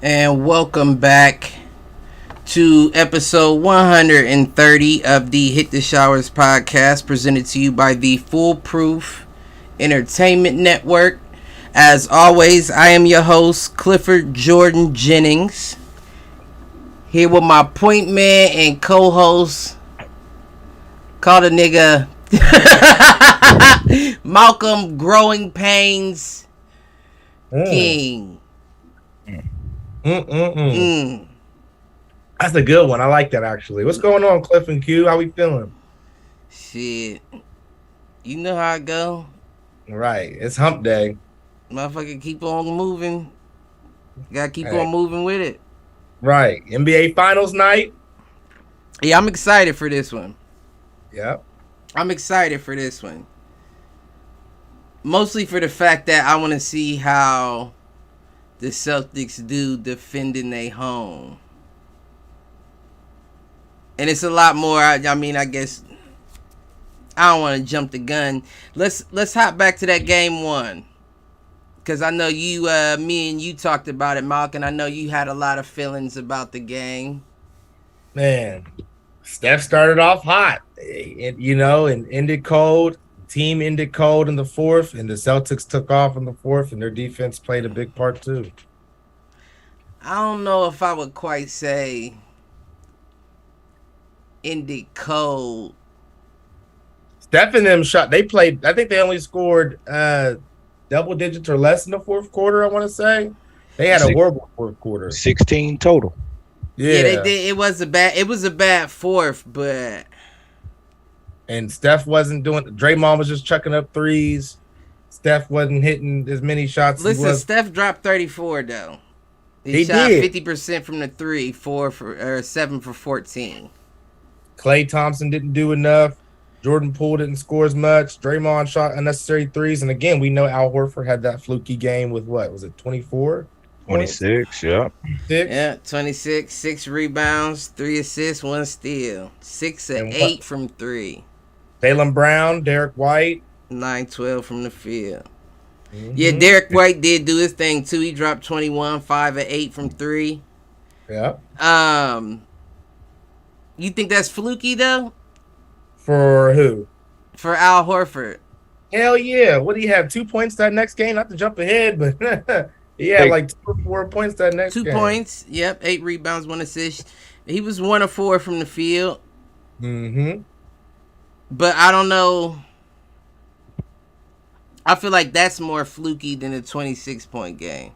And welcome back to episode 130 of the Hit the Showers podcast, presented to you by the Foolproof Entertainment Network. As always, I am your host, Clifford Jordan Jennings, here with my point man and co-host, call a nigga Malcolm Growing Pains King. That's a good one. I like that, actually. What's going on, Cliff and Q? How we feeling? Shit. You know how it go. Right. It's hump day. Motherfucker keep on moving. Gotta keep on moving with it. Right. NBA Finals night. Yeah, I'm excited for this one. Yep. I'm excited for this one. Mostly for the fact that I want to see how the Celtics do defending their home. And it's a lot more. I guess I don't want to jump the gun. Let's hop back to that game one, because I know you, me and you talked about it, Malcolm. I know you had a lot of feelings about the game. Man, Steph started off hot, and ended cold. Team ended cold in the fourth, and the Celtics took off in the fourth, and their defense played a big part too. I don't know if I would quite say ended cold. Steph and them shot. They played. I think they only scored double digits or less in the fourth quarter. I want to say they had a horrible fourth quarter. 16 total. Yeah, they did. It was a bad fourth, but and Steph wasn't doing. Draymond was just chucking up threes. Steph wasn't hitting as many shots. Listen, Steph dropped 34 though. He shot 50% from the three, 7 for 14. Klay Thompson didn't do enough. Jordan Poole didn't score as much. Draymond shot unnecessary threes. And again, we know Al Horford had that fluky game with what? Was it 24? 26, yeah. 6? Yeah, 26, 6 rebounds, 3 assists, 1 steal. 6 of 8 from 3. Jaylen Brown, Derek White. 9-12 from the field. Mm-hmm. Yeah, Derek White did do his thing too. He dropped 21, 5 of 8 from 3. Yeah. You think that's fluky though? For who? For Al Horford. Hell yeah. What do you have? 2 points that next game? Not to jump ahead, but he had like 2 or 4 points that next game. 2 points. Yep. 8 rebounds, 1 assist. He was 1 of 4 from the field. Mm-hmm. But I don't know. I feel like that's more fluky than a 26-point game.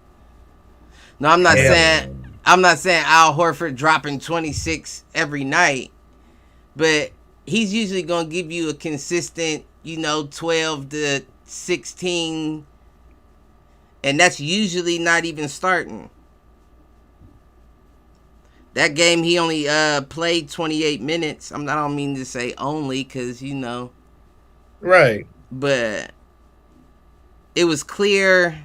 No, I'm not saying Al Horford dropping 26 every night, but he's usually going to give you a consistent, 12 to 16, and that's usually not even starting. That game, he only played 28 minutes. I don't mean to say only, because, Right. But it was clear.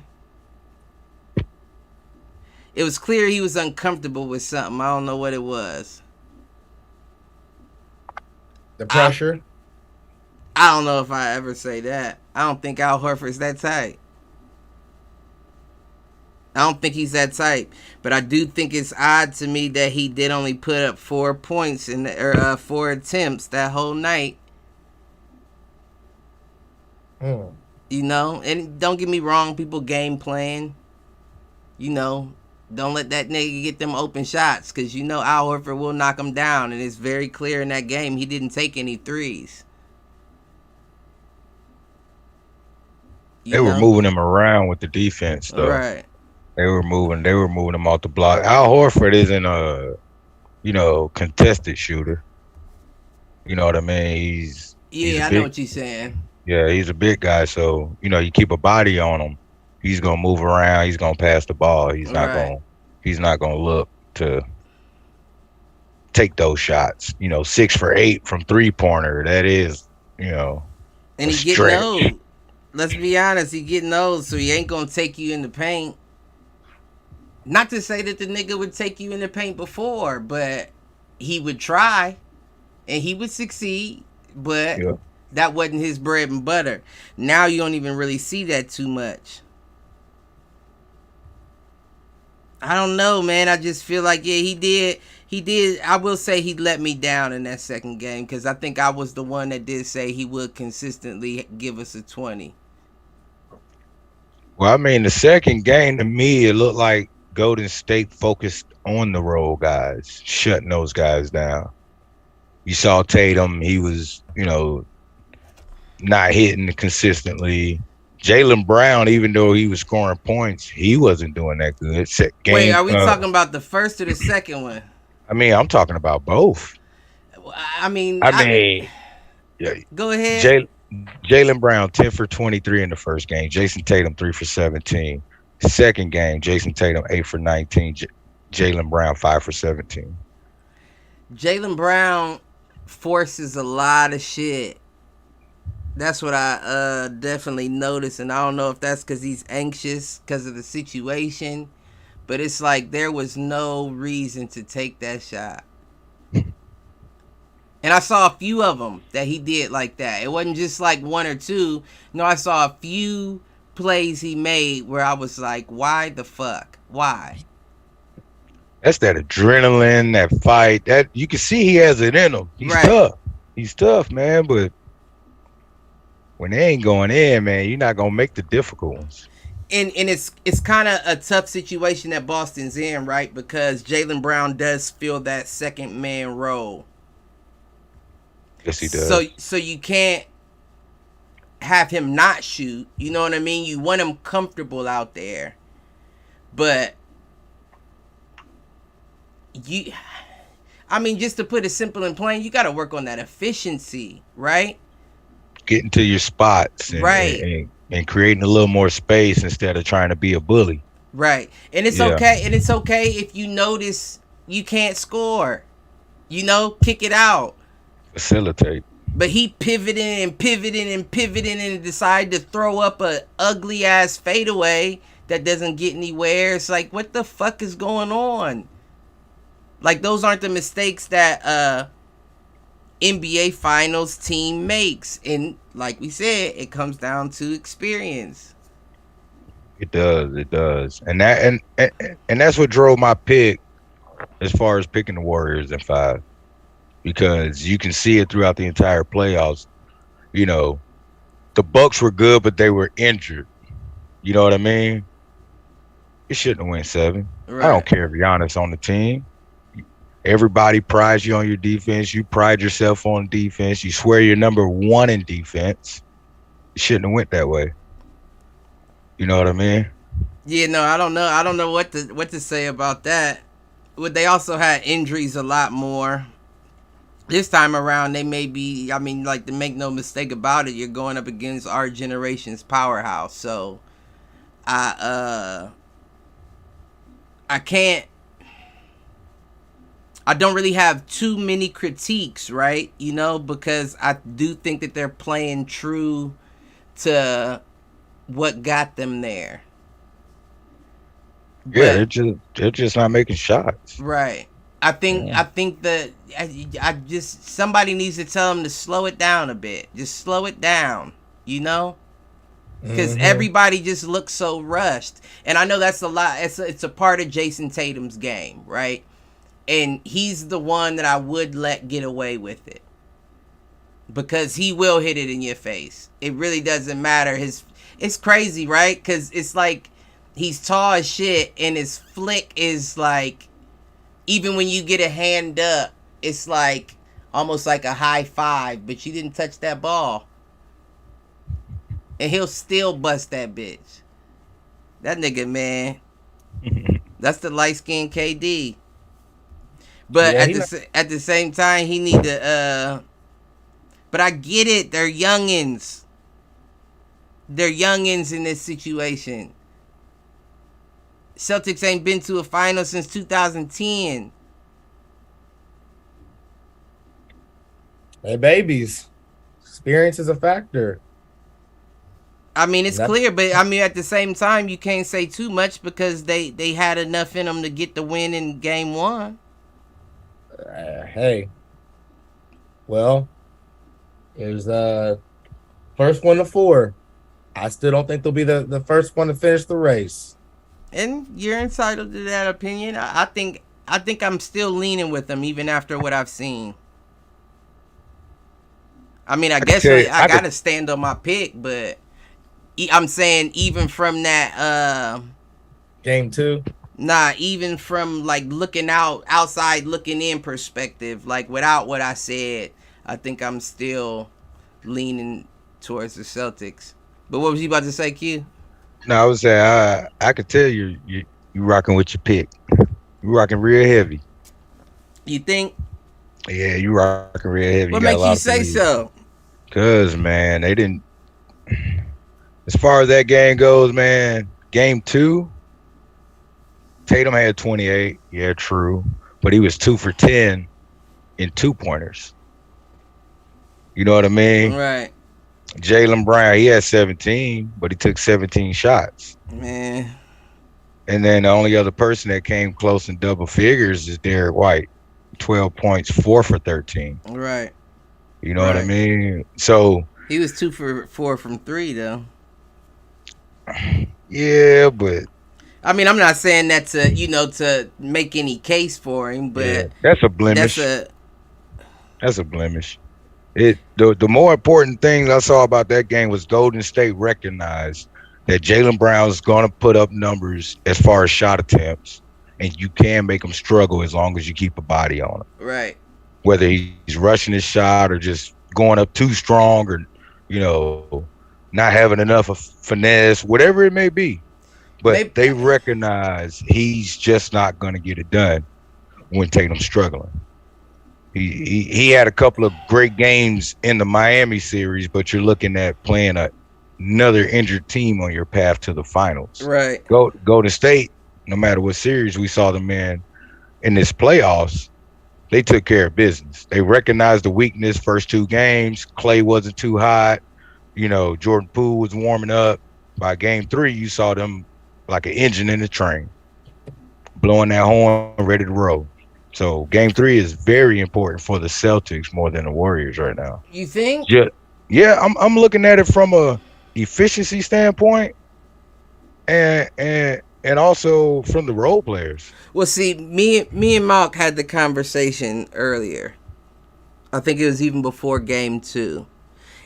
It was clear he was uncomfortable with something. I don't know what it was. The pressure? I don't know if I ever say that. I don't think Al Horford's that type. I don't think he's that type. But I do think it's odd to me that he did only put up 4 points or 4 attempts that whole night. And don't get me wrong, people game playing. Don't let that nigga get them open shots, because Al Horford will knock him down, and it's very clear in that game he didn't take any threes. They were moving him around with the defense, though. Right. They were moving him off the block. Al Horford isn't a, contested shooter. You know what I mean? I know what you're saying. Yeah, he's a big guy, so you keep a body on him. He's gonna move around. He's gonna pass the ball. He's not gonna look to take those shots. 6 for 8 from 3-pointer. That is, And he getting old. Let's be honest, he getting old, so he ain't gonna take you in the paint. Not to say that the nigga would take you in the paint before, but he would try, and he would succeed. But that wasn't his bread and butter. Now you don't even really see that too much. I don't know, man. I just feel like he did. He did. I will say he let me down in that second game because I think I was the one that did say he would consistently give us a 20. Well, I mean, the second game to me, it looked like Golden State focused on the road guys, shutting those guys down. You saw Tatum; he was, not hitting consistently. Jaylen Brown, even though he was scoring points, he wasn't doing that good. Wait, are we talking about the first or the second one? I mean, I'm talking about both. I mean, yeah. Go ahead. Jaylen Brown, 10 for 23 in the first game. Jason Tatum, 3 for 17. Second game, Jason Tatum, 8 for 19. Jaylen Brown, 5 for 17. Jaylen Brown forces a lot of shit. That's what I definitely noticed, and I don't know if that's because he's anxious because of the situation, but it's like there was no reason to take that shot. And I saw a few of them that he did like that. It wasn't just like one or two. No, I saw a few plays he made where I was like, why the fuck? Why? That's that adrenaline, that fight. That you can see he has it in him. He's tough. He's tough, man, but when they ain't going in, man, you're not gonna make the difficult ones. And it's kind of a tough situation that Boston's in, right? Because Jaylen Brown does fill that second man role. Yes, he does. So you can't have him not shoot. You know what I mean? You want him comfortable out there, but just to put it simple and plain, you got to work on that efficiency, right? Getting to your spots, and creating a little more space instead of trying to be a bully. Right. And it's okay. And it's okay if you notice you can't score. Kick it out. Facilitate. But he pivoting and decided to throw up a ugly ass fadeaway that doesn't get anywhere. It's like, what the fuck is going on? Like, those aren't the mistakes that NBA Finals team makes. And like we said, it comes down to experience. It does. And that's what drove my pick as far as picking the Warriors in 5. Because you can see it throughout the entire playoffs. The Bucks were good, but they were injured. You know what I mean? You shouldn't have went 7. Right. I don't care if Giannis on the team. Everybody prides you on your defense. You pride yourself on defense. You swear you're number 1 in defense. You shouldn't have went that way. You know what I mean? Yeah, no, I don't know. I don't know what to say about that. But they also had injuries a lot more. This time around, they may be, to make no mistake about it, you're going up against our generation's powerhouse. So, I don't really have too many critiques, right? Because I do think that they're playing true to what got them there. Yeah, they're just not making shots. Right. I think that I just somebody needs to tell them to slow it down a bit. Just slow it down, because everybody just looks so rushed. And I know that's a lot. It's a part of Jason Tatum's game, right? And he's the one that I would let get away with it because he will hit it in your face. It really doesn't matter. It's crazy, right? Because it's like he's tall as shit, and his flick is like. Even when you get a hand up, it's like almost like a high five, but you didn't touch that ball. And he'll still bust that bitch. That nigga, man. That's the light-skinned KD. But at the same time, he need to... But I get it. They're youngins. They're youngins in this situation. Celtics ain't been to a final since 2010. Hey, babies. Experience is a factor. It's clear, but at the same time, you can't say too much because they had enough in them to get the win in game 1. Hey. Well, it was first one to 4. I still don't think they'll be the first one to finish the race. and you're entitled to that opinion. I think I'm still leaning with them even after what I've seen. I mean, I I could guess tell you, I gotta stand on my pick, but I'm saying even from that, Game 2. nah, even from like outside looking in perspective, like without what I said, I think I'm still leaning towards the Celtics. But what was you about to say, Q? no, I was saying I could tell you rocking with your pick. You rocking real heavy. You think? Yeah, you rocking real heavy. You What got a makes you lot of say belief. so? Cause man, they didn't. As far as that game goes, man, game 2, Tatum had 28. Yeah, true, but he was 2 for 10 in 2-pointers. You know what I mean? Right, Jaylen Brown, he had 17, but he took 17 shots. man. And then the only other person that came close in double figures is Derek White, 12 points, 4 for 13. Right. You know what I Right. mean? So He was 2 for 4 from 3 though. yeah, but I mean, I'm not saying that to make any case for him, but yeah, that's a blemish. that's That's a blemish. The more important thing I saw about that game was Golden State recognized that Jaylen Brown's going to put up numbers as far as shot attempts, and you can make him struggle as long as you keep a body on him. right. Whether he's rushing his shot or just going up too strong or, not having enough of finesse, whatever it may be. But they recognize he's just not going to get it done when Tatum's struggling. He had a couple of great games in the Miami series, but you're looking at playing another injured team on your path to the finals. Right. Golden State, no matter what series we saw them in this playoffs, they took care of business. They recognized the weakness first 2 games. Clay wasn't too hot. Jordan Poole was warming up. By game 3, you saw them like an engine in a train, blowing that horn, ready to roll. So game 3 is very important for the Celtics more than the Warriors right now. You think? Yeah, I'm looking at it from a efficiency standpoint, and also from the role players. Well, see, me and Mark had the conversation earlier. I think it was even before game 2.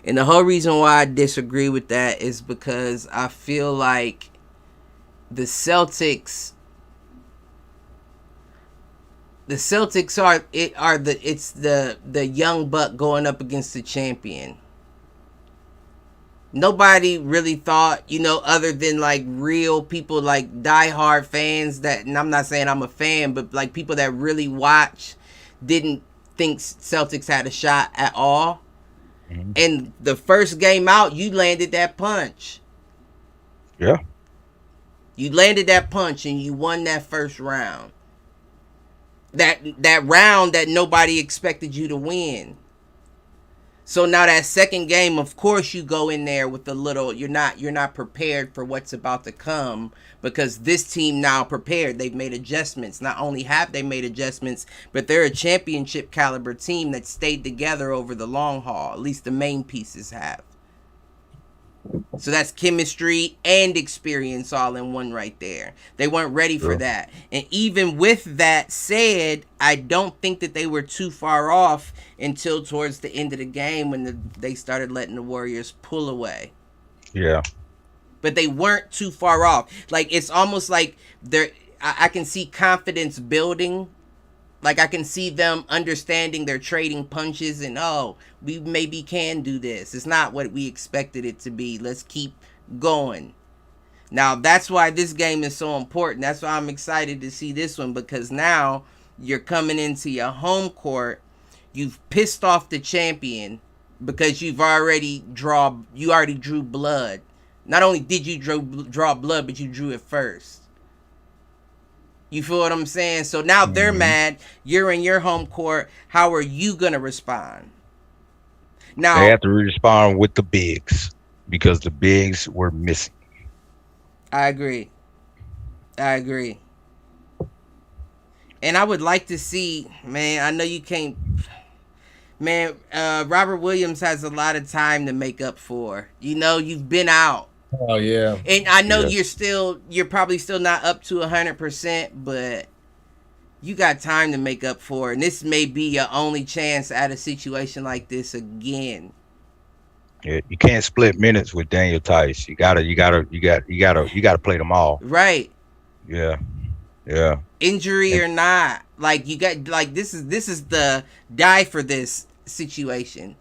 And the whole reason why I disagree with that is because I feel like the Celtics are the young buck going up against the champion. Nobody really thought, other than like real people, like diehard fans and I'm not saying I'm a fan, but like people that really watch didn't think Celtics had a shot at all. Mm-hmm. And the first game out, you landed that punch. Yeah. You landed that punch and you won that first round. That round that nobody expected you to win. So now that second game, of course, you go in there with a little. You're not prepared for what's about to come because this team now prepared. They've made adjustments. Not only have they made adjustments, but they're a championship caliber team that stayed together over the long haul. At least the main pieces have. So that's chemistry and experience all in one right there. They weren't ready for that. And even with that said, I don't think that they were too far off until towards the end of the game when they started letting the Warriors pull away. Yeah. But they weren't too far off. Like, it's almost like I can see confidence building. Like, I can see them understanding they're trading punches and, we maybe can do this. It's not what we expected it to be. Let's keep going. Now, that's why this game is so important. That's why I'm excited to see this one, because now you're coming into your home court. You've pissed off the champion because you already drew blood. Not only did you draw blood, but you drew it first. You feel what I'm saying? So now they're mad. You're in your home court. How are you going to respond? Now they have to respond with the bigs because the bigs were missing. I agree. And I would like to see, man, I know you can't. Man, Robert Williams has a lot of time to make up for. You've been out. Oh yeah. And I know Yeah. you're probably still not up to 100%, but you got time to make up for it. And this may be your only chance at a situation like this again. Yeah, you can't split minutes with Daniel Tice. You gotta play them all. Right. Yeah, yeah. Injury And or not. Like you got like this is the die for this situation.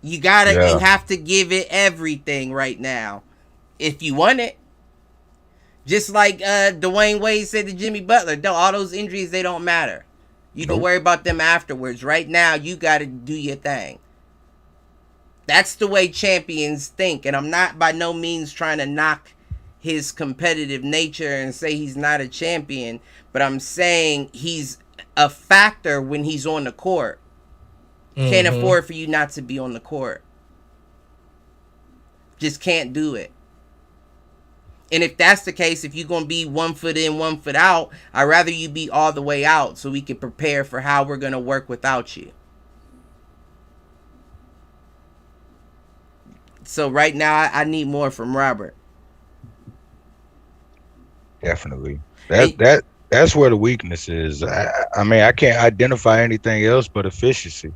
You gotta yeah, and have to give it everything right now. If you want it. Just like Dwayne Wade said to Jimmy Butler, no, all those injuries, they don't matter. You can nope. worry about them afterwards. Right now, you got to do your thing. That's the way champions think. And I'm not by no means trying to knock his competitive nature and say he's not a champion. But I'm saying he's a factor when he's on the court. Can't afford for you not to be on the court. Just can't do it. And if that's the case, if you're going to be 1 foot in, 1 foot out, I'd rather you be all the way out so we can prepare for how we're going to work without you. So right now, I need more from Robert. Definitely. That's where the weakness is. I mean, I can't identify anything else but efficiency.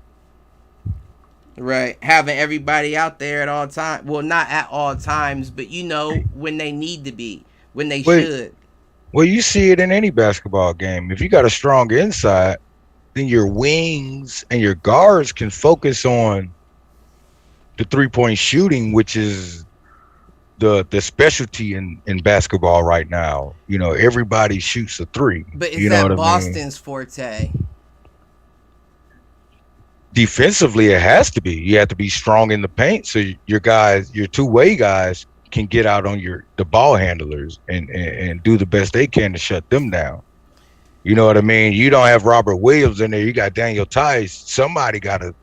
Right. Having everybody out there at all times. Well, not at all times, but you know when they need to be, when they should. Well, you see it in any basketball game. If you got a strong inside, then your wings and your guards can focus on the 3-point shooting, which is the specialty in basketball right now. You know, everybody shoots a three. But is you know that what I mean? Boston's forte? Defensively, it has to be. You have to be strong in the paint, so your guys, your two-way guys, can get out on the ball handlers and do the best they can to shut them down. You know what I mean? You don't have Robert Williams in there. You got Daniel Tice. Somebody gotta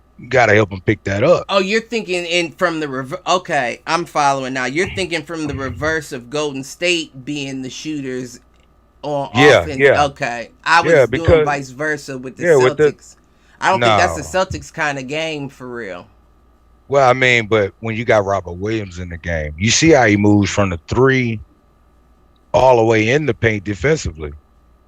help him pick that up. Oh, you're thinking from the reverse. Okay, I'm following now. You're thinking from the reverse of Golden State being the shooters on offense. Yeah. Okay, I was doing vice versa with the Celtics. I don't think that's a Celtics kind of game for real. Well, I mean, but when you got Robert Williams in the game, you see how he moves from the three all the way in the paint defensively.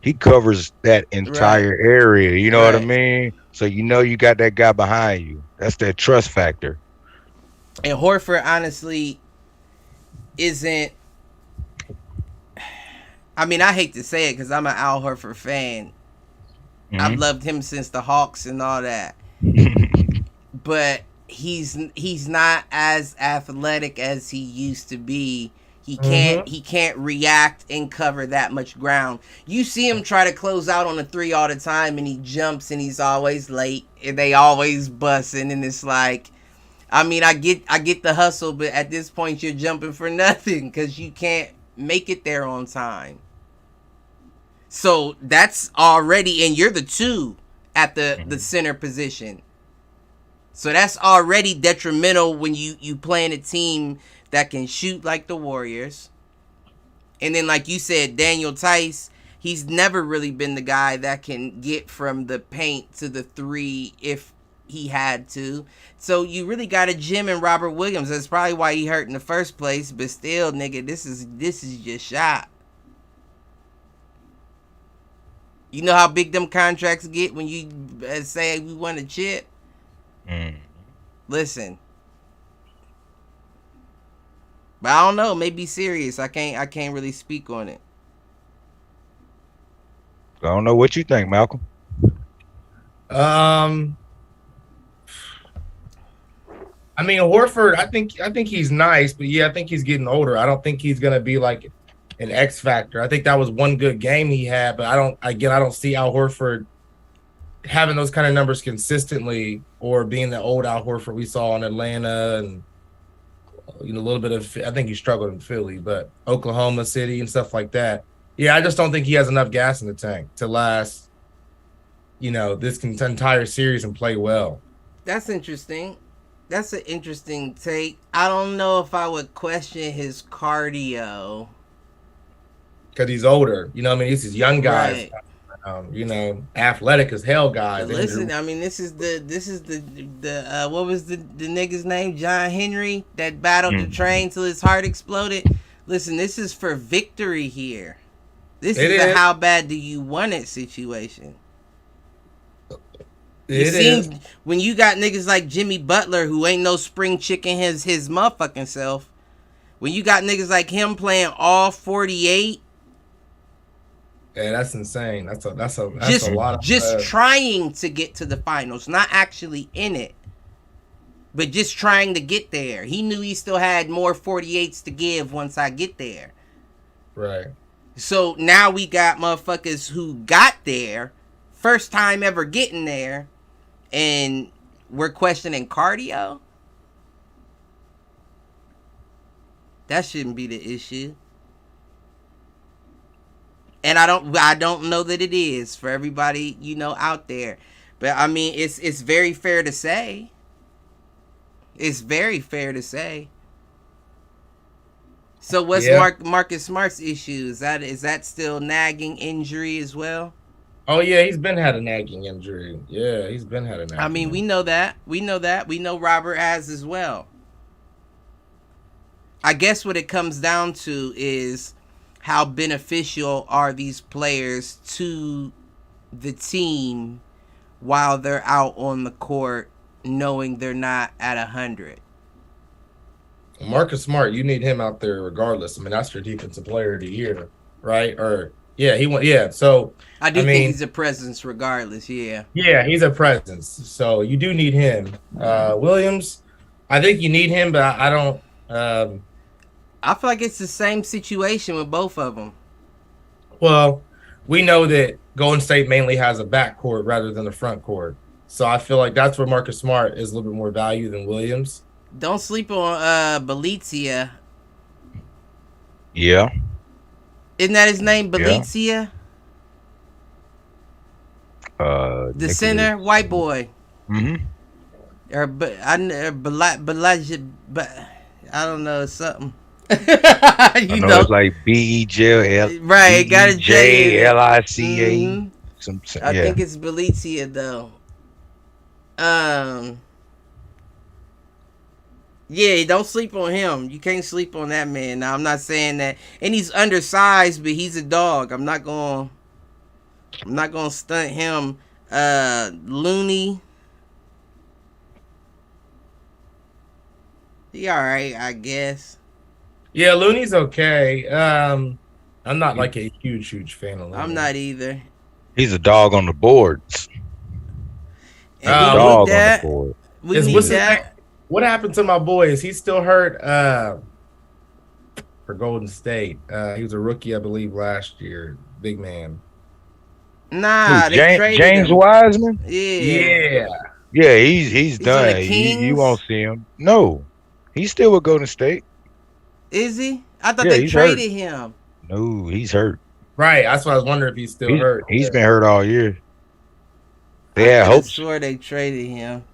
He covers that entire area. You know what I mean? So you know you got that guy behind you. That's that trust factor. And Horford, honestly, isn't. I mean, I hate to say it because I'm an Al Horford fan. Mm-hmm. I've loved him since the Hawks and all that. But he's not as athletic as he used to be. He can't react and cover that much ground. You see him try to close out on a three all the time, and he jumps and he's always late and they always busting, and it's like, I mean, I get the hustle, but at this point you're jumping for nothing because you can't make it there on time. So that's already, and you're the two at the center position. So that's already detrimental when you play in a team that can shoot like the Warriors. And then, like you said, Daniel Tice, he's never really been the guy that can get from the paint to the three if he had to. So you really got a Jim and Robert Williams. That's probably why he hurt in the first place. But still, nigga, this is your shot. You know how big them contracts get when you say we want a chip? Listen. But I don't know, maybe serious. I can't really speak on it. I don't know what you think, Malcolm. I mean, Horford, I think he's nice, but yeah, I think he's getting older. I don't think he's gonna be like an X factor. I think that was one good game he had, but I don't see Al Horford having those kind of numbers consistently, or being the old Al Horford we saw in Atlanta, and a little bit of, I think he struggled in Philly, but Oklahoma City and stuff like that. Yeah, I just don't think he has enough gas in the tank to last, this entire series and play well. That's interesting. That's an interesting take. I don't know if I would question his cardio. Because he's older. You know what I mean? He's young guys. Right. athletic as hell guys. But listen, I mean, this is the what was the nigga's name? John Henry that battled the train till his heart exploded. Listen, this is for victory here. This is a how bad do you want it situation. It seems when you got niggas like Jimmy Butler who ain't no spring chicken his motherfucking self. When you got niggas like him playing all 48. Yeah, that's insane. That's a lot of just trying to get to the finals, not actually in it, but just trying to get there. He knew he still had more 48s to give once I get there. Right. So now we got motherfuckers who got there, first time ever getting there, and we're questioning cardio. That shouldn't be the issue. And I don't know that it is for everybody, out there. But I mean, it's very fair to say. It's very fair to say. So what's Marcus Smart's issue? Is that still nagging injury as well? Oh yeah, he's been had a nagging injury. Yeah, he's been had a nagging. I mean, we know that. We know Robert has as well. I guess what it comes down to is how beneficial are these players to the team while they're out on the court, knowing they're not at 100. Marcus Smart, you need him out there regardless. I mean, that's your defensive player of the year, right? Or he went. Yeah, so I think he's a presence regardless. Yeah. Yeah, he's a presence. So you do need him. Williams, I think you need him, but I don't. I feel like it's the same situation with both of them. Well, we know that Golden State mainly has a backcourt rather than a front court. So I feel like that's where Marcus Smart is a little bit more value than Williams. Don't sleep on Bjelica. Yeah. Isn't that his name, Bjelica? Yeah. The center, white boy. Mm-hmm. I don't know, something. I know it's like BEJL. Right, got a JLICA. Mm-hmm. I think it's Bjelica though. Yeah, don't sleep on him. You can't sleep on that man. Now I'm not saying that, and he's undersized, but he's a dog. I'm not gonna stunt him. Looney. He all right, I guess. Yeah, Looney's okay. I'm not like a huge fan of Looney. I'm not either. He's a dog on the boards. And we need that. We need that. What happened to my boy? Is he still hurt? For Golden State, he was a rookie, I believe, last year. Big man. Nah, James Wiseman. Yeah. He's done. You won't see him. No, he's still with Golden State. Is he? I thought they traded him. No, he's hurt. Right. That's why I was wondering if he's still hurt. He's been hurt all year. They had hopes. I'm sure they traded him.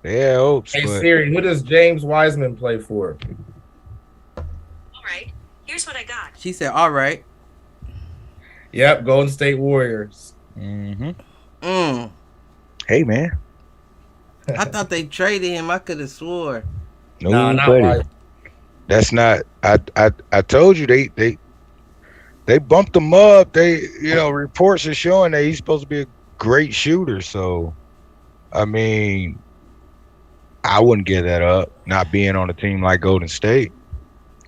They had hopes. Hey Siri, who does James Wiseman play for? All right. Here's what I got. She said, "All right." Yep, Golden State Warriors. Mm-hmm. Hey man. I thought they traded him. I could have swore. No, not right. That's not. I told you they bumped him up. Reports are showing that he's supposed to be a great shooter. So, I mean, I wouldn't give that up. Not being on a team like Golden State,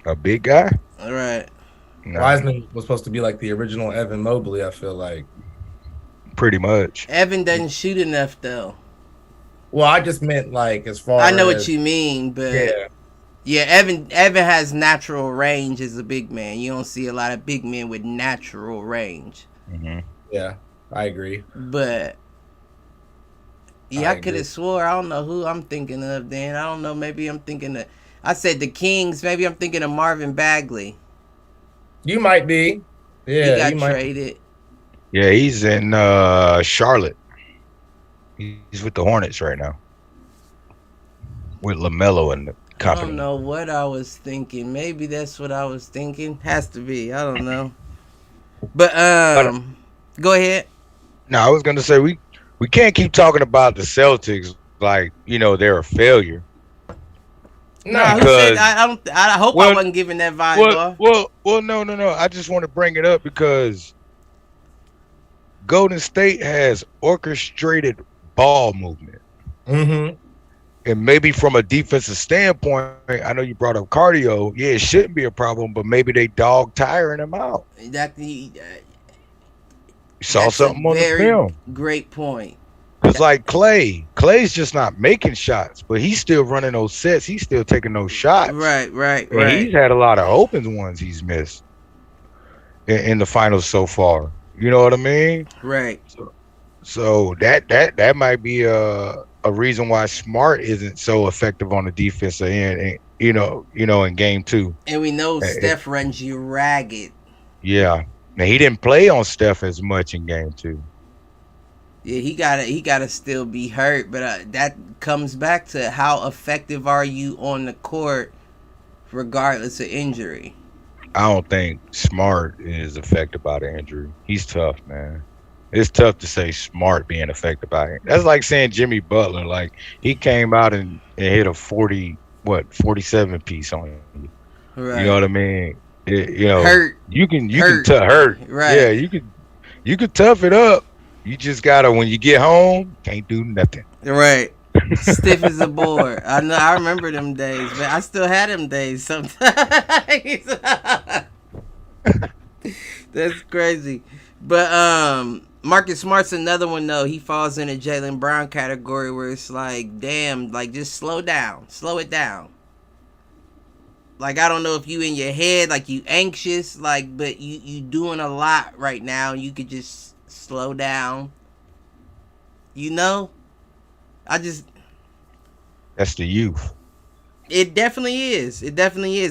a big guy. All right. No. Wiseman was supposed to be like the original Evan Mobley. I feel like. Pretty much. Evan doesn't shoot enough though. Well, I just meant like as far. I know what you mean, but yeah, Evan has natural range as a big man. You don't see a lot of big men with natural range. Mm-hmm. Yeah, I agree. But yeah, I could have swore. I don't know who I'm thinking of. Then I don't know. Maybe I'm thinking of. I said the Kings. Maybe I'm thinking of Marvin Bagley. You might be. Yeah, he got traded. Yeah, he's in Charlotte. He's with the Hornets right now. With LaMelo and the company. I don't know what I was thinking. Maybe that's what I was thinking. Has to be. I don't know. But go ahead. No, I was gonna say we can't keep talking about the Celtics like they're a failure. No, who Because said I don't? I hope I wasn't giving that vibe off. No. I just want to bring it up because Golden State has orchestrated ball movement. Mm-hmm. And maybe from a defensive standpoint, I know you brought up cardio. Yeah, it shouldn't be a problem, but maybe they dog tiring him out. You saw something on the film. Great point. It's like Clay's just not making shots, but he's still running those sets. He's still taking those shots. Right. And he's had a lot of open ones he's missed in the finals so far. You know what I mean? Right. So that might be a reason why Smart isn't so effective on the defensive end. In game 2. And we know Steph runs you ragged. Yeah. Now he didn't play on Steph as much in game 2. Yeah, he gotta still be hurt, but that comes back to how effective are you on the court, regardless of injury. I don't think Smart is affected by the injury. He's tough, man. It's tough to say Smart being affected by it. That's like saying Jimmy Butler. Like he came out and hit a 47 piece on you. Right. You know what I mean? Hurt. You can Hurt. Right. Yeah, you can tough it up. You just gotta, when you get home, can't do nothing. Right. Stiff as a board. I know. I remember them days, but I still had them days sometimes. That's crazy. But Marcus Smart's another one though. He falls in a Jaylen Brown category where it's like, damn, like just slow it down. Like I don't know if you in your head, like you anxious, like, but you doing a lot right now. You could just slow down. That's the youth. It definitely is.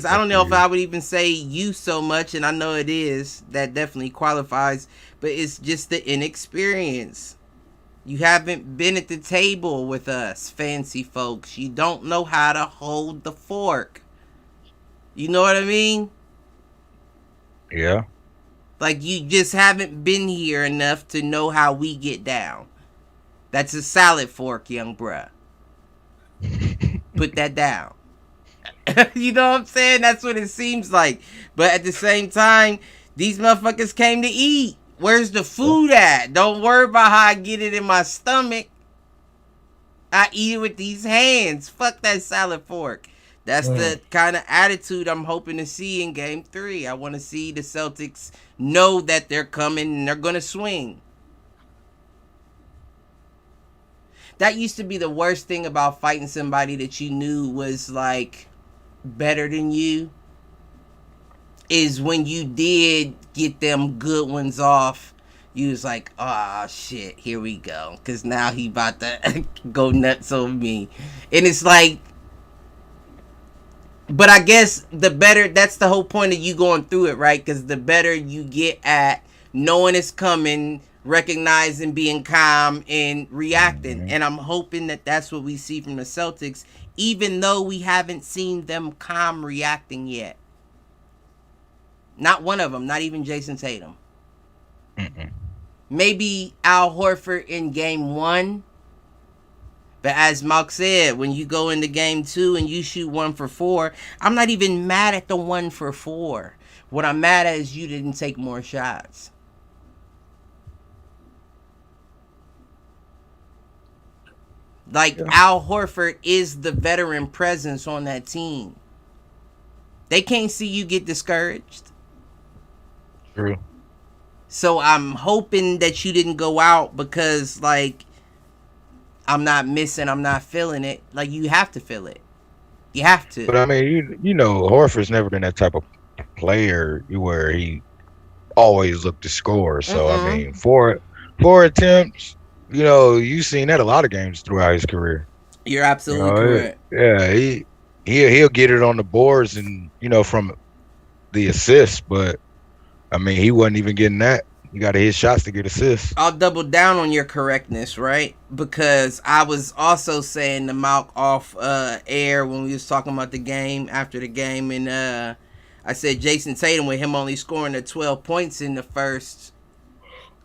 I don't know if I would even say you so much, and I know it is. That definitely qualifies, but it's just the inexperience. You haven't been at the table with us, fancy folks. You don't know how to hold the fork. You know what I mean? Yeah. Like you just haven't been here enough to know how we get down. That's a salad fork, young bruh. Put that down. You know what I'm saying? That's what it seems like. But at the same time, these motherfuckers came to eat. Where's the food at? Don't worry about how I get it in my stomach. I eat it with these hands. Fuck that salad fork. That's the kind of attitude I'm hoping to see in game 3. I want to see the Celtics know that they're coming and they're going to swing. That used to be the worst thing about fighting somebody that you knew was like better than you, is when you did get them good ones off, you was like, oh shit, here we go, because now he about to go nuts on me. And it's like, but I guess the better, that's the whole point of you going through it, right? Because the better you get at knowing it's coming, recognizing, being calm, and reacting. And I'm hoping that that's what we see from the Celtics, even though we haven't seen them calm reacting yet. Not one of them, not even Jason Tatum. Maybe Al Horford in game 1. But as Malk said, when you go into game 2 and you shoot 1 for 4, I'm not even mad at the 1 for 4. What I'm mad at is you didn't take more shots. Like, Al Horford is the veteran presence on that team. They can't see you get discouraged. True. So I'm hoping that you didn't go out because, like, I'm not missing, I'm not feeling it. Like, you have to feel it. You have to. But I mean, you know, Horford's never been that type of player where he always looked to score. So I mean, four attempts, you know, you've seen that a lot of games throughout his career. You're absolutely correct. Yeah, he'll get it on the boards and, you know, from the assists, but I mean, he wasn't even getting that. You got to hit shots to get assists. I'll double down on your correctness, right? Because I was also saying to Malk off air when we was talking about the game, after the game, and I said Jason Tatum, with him only scoring the 12 points in the first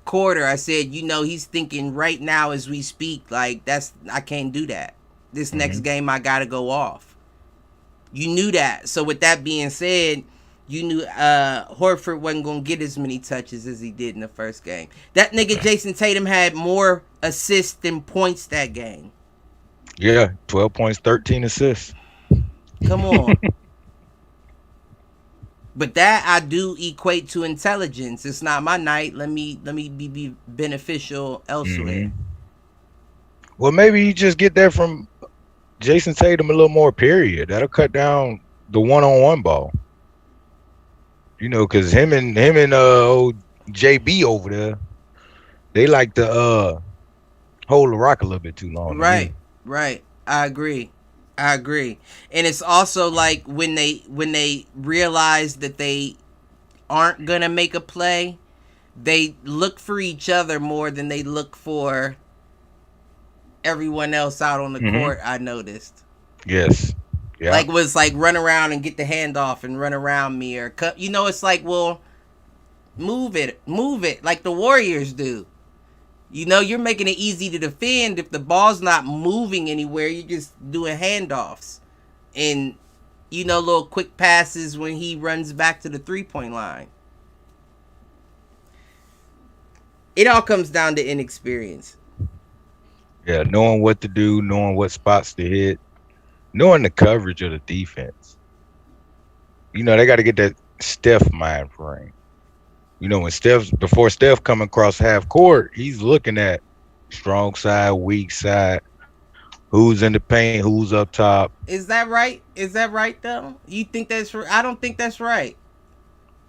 quarter, I said, he's thinking right now as we speak, like I can't do that. This next game I gotta go off. You knew that. So with that being said, you knew Horford wasn't gonna get as many touches as he did in the first game. That nigga Jason Tatum had more assists than points that game. Yeah, 12 points, 13 assists. Come on. But that I do equate to intelligence. It's not my night. Let me be beneficial elsewhere. Well, maybe you just get that from Jason Tatum a little more, period. That'll cut down the one-on-one ball. Because him and old JB over there, they like to hold the rock a little bit too long. Right. I agree. And it's also like when they realize that they aren't gonna make a play, they look for each other more than they look for everyone else out on the court. I noticed. Yes. Yeah. Like was like run around and get the handoff and run around me or cut. It's like, well, move it like the Warriors do. You're making it easy to defend if the ball's not moving anywhere. You're just doing handoffs and little quick passes when he runs back to the 3-point line. It all comes down to inexperience. Yeah, knowing what to do, knowing what spots to hit, knowing the coverage of the defense. They got to get that Steph mind frame. Before Steph come across half court, he's looking at strong side, weak side, who's in the paint, who's up top. Is that right? Though? You think that's right? I don't think that's right.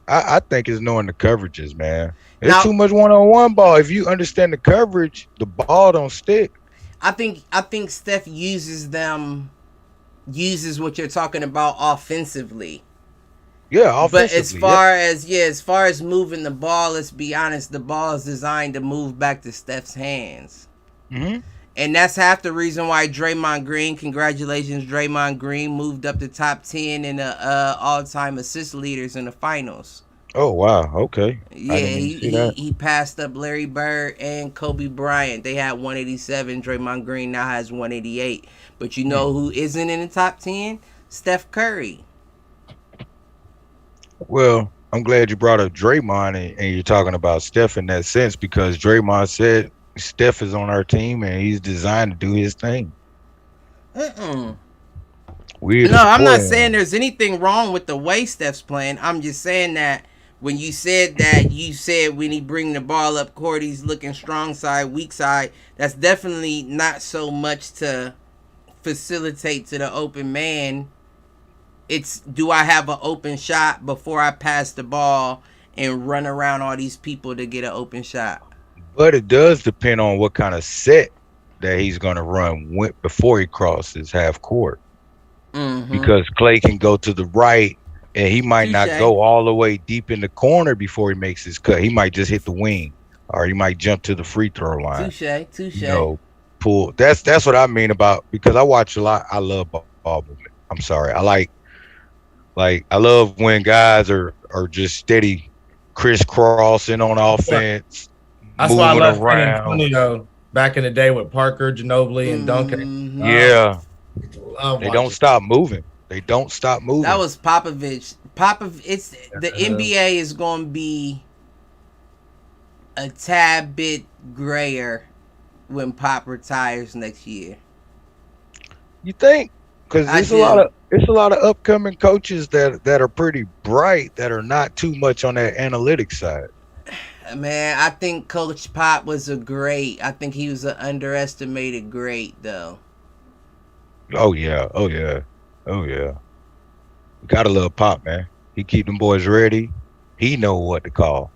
I think it's knowing the coverages, man. It's too much one-on-one ball. If you understand the coverage, the ball don't stick. I think Steph uses what you're talking about offensively. Yeah, offensively. But as far as moving the ball, let's be honest, the ball is designed to move back to Steph's hands. And that's half the reason why Draymond Green, congratulations, Draymond Green moved up to top 10 in the all-time assist leaders in the finals. Oh, wow. Okay. Yeah, he passed up Larry Bird and Kobe Bryant. They had 187. Draymond Green now has 188. But you know who isn't in the top 10? Steph Curry. Well, I'm glad you brought up Draymond and you're talking about Steph in that sense because Draymond said Steph is on our team and he's designed to do his thing. No, I'm not saying there's anything wrong with the way Steph's playing. I'm just saying that when you said when he bring the ball up court, he's looking strong side, weak side. That's definitely not so much to facilitate to the open man. It's, do I have an open shot before I pass the ball and run around all these people to get an open shot? But it does depend on what kind of set that he's going to run before he crosses half court. Because Clay can go to the right and he might not go all the way deep in the corner before he makes his cut. He might just hit the wing or he might jump to the free throw line. Touche. Pull. That's what I mean about, because I watch a lot. I love ball movement. I'm sorry. I love when guys are just steady crisscrossing on offense. That's why I love San Antonio back in the day with Parker, Ginobili, and Duncan. Yeah. They don't stop moving. That was Popovich. The NBA is going to be a tad bit grayer when Pop retires next year. You think? Because there's a lot of upcoming coaches that are pretty bright that are not too much on that analytics side. Man, I think Coach Pop was a great. I think he was an underestimated great, though. Oh yeah. Gotta love Pop, man. He keep them boys ready. He know what to call.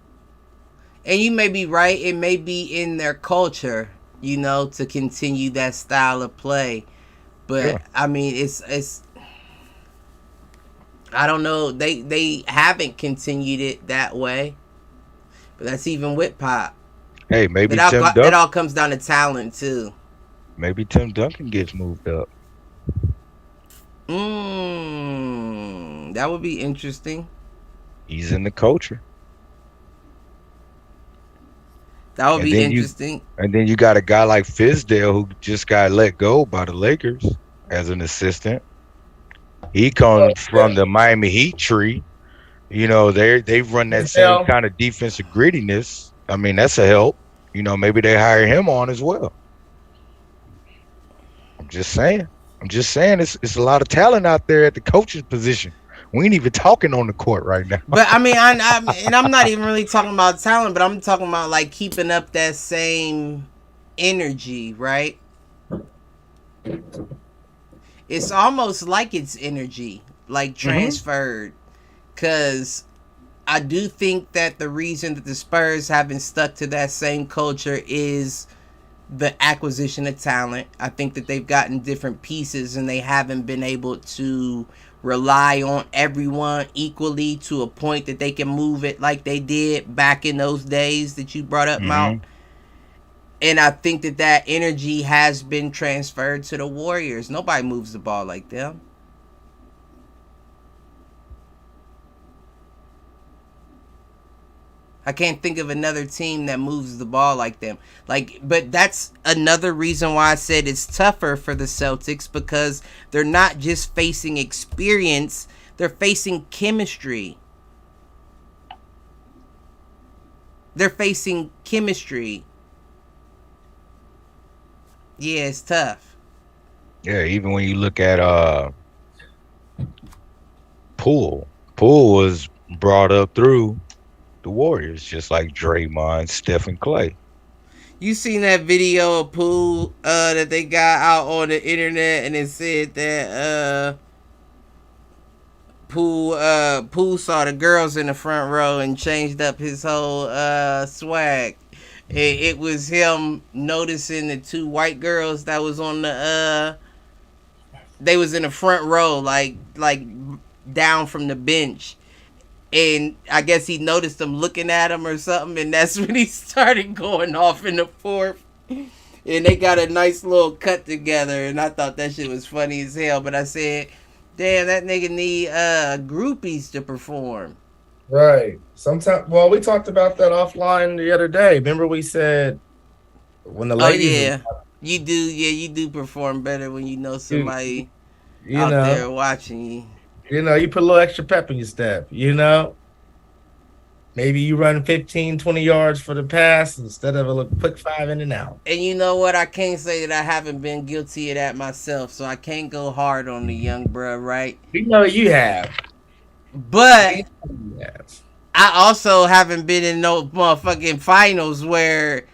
And you may be right. It may be in their culture, to continue that style of play. But yeah. I mean, it's. I don't know. They haven't continued it that way. But that's even with Pop. Hey, maybe it all comes down to talent too. Maybe Tim Duncan gets moved up. That would be interesting. He's in the culture. That would And be then interesting. And then you got a guy like Fizdale who just got let go by the Lakers as an assistant. He comes from the Miami Heat tree. You know, they run that same Fizdale. kind of defensive grittiness. I mean, that's a help. You know, maybe they hire him on as well. I'm just saying. It's a lot of talent out there at the coach's position. We ain't even talking on the court right now. But I mean, I'm not even really talking about talent, but I'm talking about like keeping up that same energy, right? It's almost like it's energy, like transferred, because I do think that the reason that the Spurs haven't stuck to that same culture is the acquisition of talent. I think that they've gotten different pieces and they haven't been able to rely on everyone equally to a point that they can move it like they did back in those days that you brought up, Mount. And I think that energy has been transferred to the Warriors. Nobody moves the ball like them. I can't think of another team that moves the ball like them. But that's another reason why I said it's tougher for the Celtics, because they're not just facing experience, they're facing chemistry. They're facing chemistry. Yeah, it's tough. Yeah, even when you look at Poole was brought up through the Warriors, just like Draymond, Steph, and Clay. You seen that video of Poole that they got out on the internet, and it said that Poole saw the girls in the front row and changed up his whole swag. It was him noticing the two white girls that was on the they was in the front row, like down from the bench. And I guess he noticed them looking at him or something, and that's when he started going off in the fourth. And they got a nice little cut together, and I thought that shit was funny as hell. But I said, damn, that nigga need groupies to perform. Right. Sometimes, well, we talked about that offline the other day. Remember we said when the ladies... You do perform better when you know somebody you out know, there watching you. You know, you put a little extra pep in your step, you know? Maybe you run 15, 20 yards for the pass instead of a quick 5 in and out. And you know what? I can't say that I haven't been guilty of that myself, so I can't go hard on the young bruh, right? We know you have. But I also haven't been in no motherfucking finals where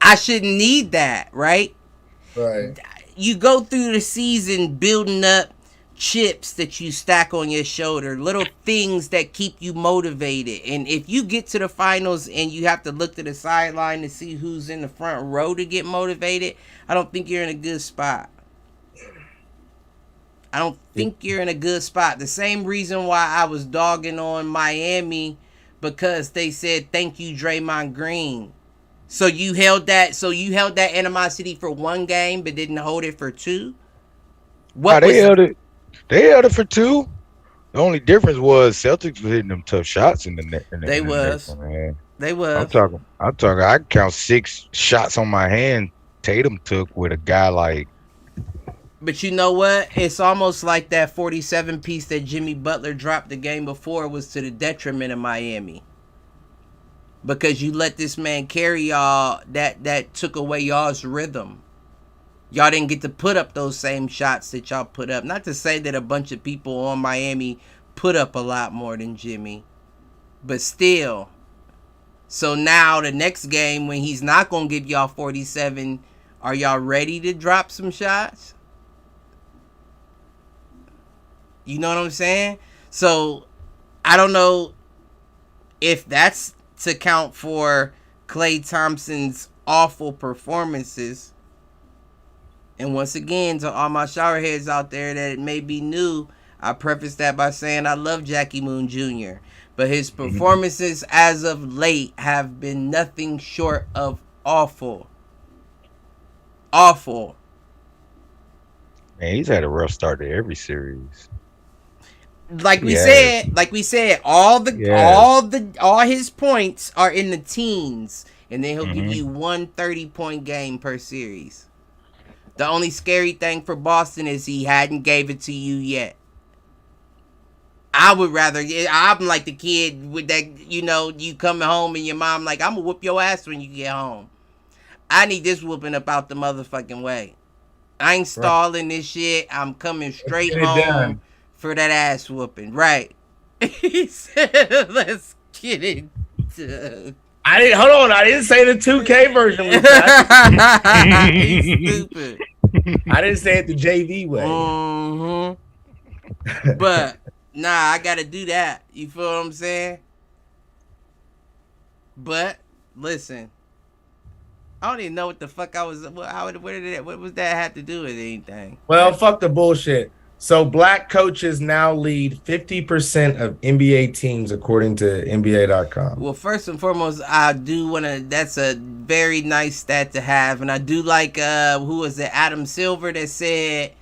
I shouldn't need that, right? Right. You go through the season building up chips that you stack on your shoulder, little things that keep you motivated. And if you get to the finals and you have to look to the sideline to see who's in the front row to get motivated, I don't think you're in a good spot. I don't think you're in a good spot. The same reason why I was dogging on Miami, because they said thank you Draymond Green. So you held that animosity for one game but didn't hold it for two? They held it for two. The only difference was Celtics was hitting them tough shots in the net. They was. I'm talking. I can count 6 shots on my hand Tatum took with a guy like. But you know what? It's almost like that 47 piece that Jimmy Butler dropped the game before was to the detriment of Miami. Because you let this man carry y'all, that took away y'all's rhythm. Y'all didn't get to put up those same shots that y'all put up. Not to say that a bunch of people on Miami put up a lot more than Jimmy. But still. So now the next game when he's not going to give y'all 47, are y'all ready to drop some shots? You know what I'm saying? So I don't know if that's to count for Klay Thompson's awful performances. And once again, to all my showerheads out there that may be new, I preface that by saying I love Jackie Moon Jr. But his performances as of late have been nothing short of awful. Awful. Man, he's had a rough start to every series. Like we said, all his points are in the teens. and then he'll give you 1 30-point game per series. The only scary thing for Boston is he hadn't gave it to you yet. I would rather, I'm like the kid with that, you coming home and your mom like, I'm gonna whoop your ass when you get home. I need this whooping up out the motherfucking way. I ain't stalling this shit. I'm coming straight home for that ass whooping. Right. He said, let's get it done. Hold on. I didn't say the 2K version. He's stupid. I didn't say it the JV way. But, nah, I gotta do that. You feel what I'm saying? But, listen. I don't even know what the fuck I was. What was that have to do with anything? Well, fuck the bullshit. So black coaches now lead 50% of NBA teams, according to NBA.com. Well, first and foremost, I do want to. That's a very nice stat to have, and I do like who was it? Adam Silver that said,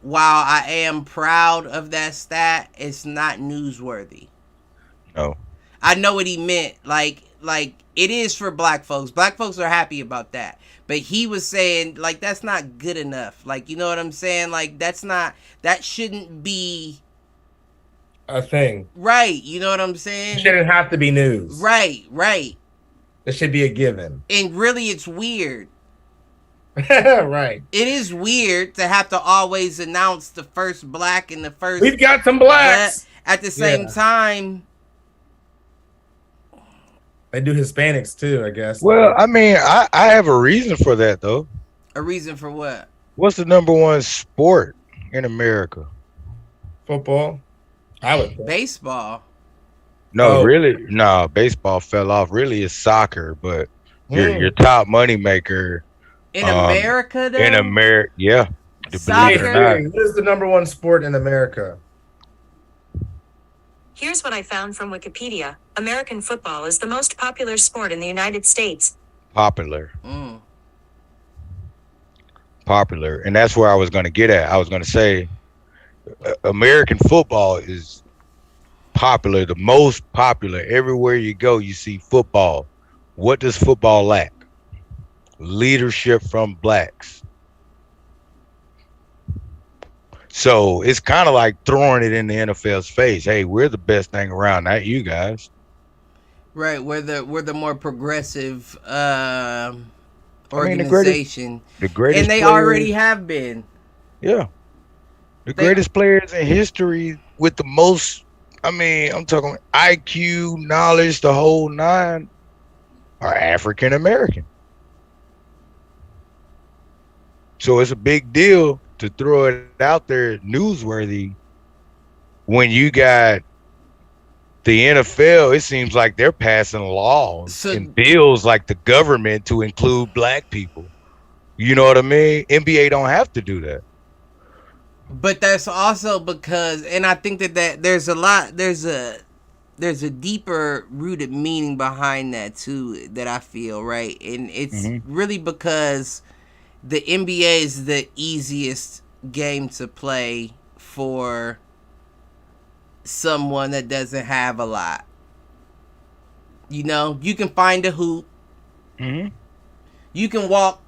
"While I am proud of that stat, it's not newsworthy." No. I know what he meant. Like it is for black folks. Black folks are happy about that. But he was saying, like, that's not good enough. Like, you know what I'm saying? Like, that shouldn't be a thing. Right. You know what I'm saying? It shouldn't have to be news. Right. It should be a given. And really, it's weird. Right. It is weird to have to always announce the first black and the first. We've got some blacks. But at the same time, they do Hispanics too, I guess. Well, I mean, I have a reason for that, though. A reason for what? What's the number one sport in America? Football. I would think. Baseball. No, really? No, baseball fell off. Really, it's soccer, but your top money maker in America, though? In America, yeah. Soccer. What is the number one sport in America? Here's what I found from Wikipedia. American football is the most popular sport in the United States. Popular. Popular. And that's where I was going to get at. I was going to say American football is popular, the most popular. Everywhere you go, you see football. What does football lack? Leadership from blacks. So it's kind of like throwing it in the NFL's face. Hey, we're the best thing around, not you guys. Right, we're the more progressive organization. The greatest, and they players, already have been. Yeah, the greatest players in history with the most. I mean, I'm talking IQ, knowledge, the whole nine, are African American. So it's a big deal to throw it out there newsworthy when you got the NFL. It seems like they're passing laws and bills like the government to include black people. You know what I mean? NBA don't have to do that. But that's also because, and I think that there's a deeper rooted meaning behind that too, that I feel, right? And it's really because the NBA is the easiest game to play for someone that doesn't have a lot. You know, you can find a hoop. You can walk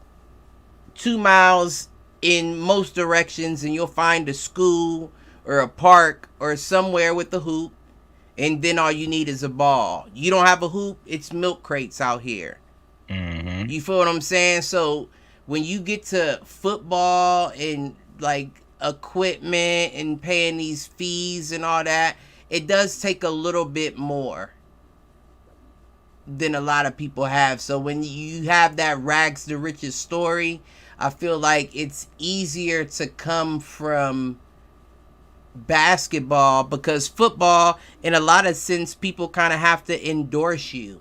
2 miles in most directions and you'll find a school or a park or somewhere with a hoop, and then all you need is a ball. You don't have a hoop, it's milk crates out here. You feel what I'm saying? So when you get to football and like equipment and paying these fees and all that, it does take a little bit more than a lot of people have. So when you have that rags to riches story, I feel like it's easier to come from basketball, because football, in a lot of sense, people kind of have to endorse you.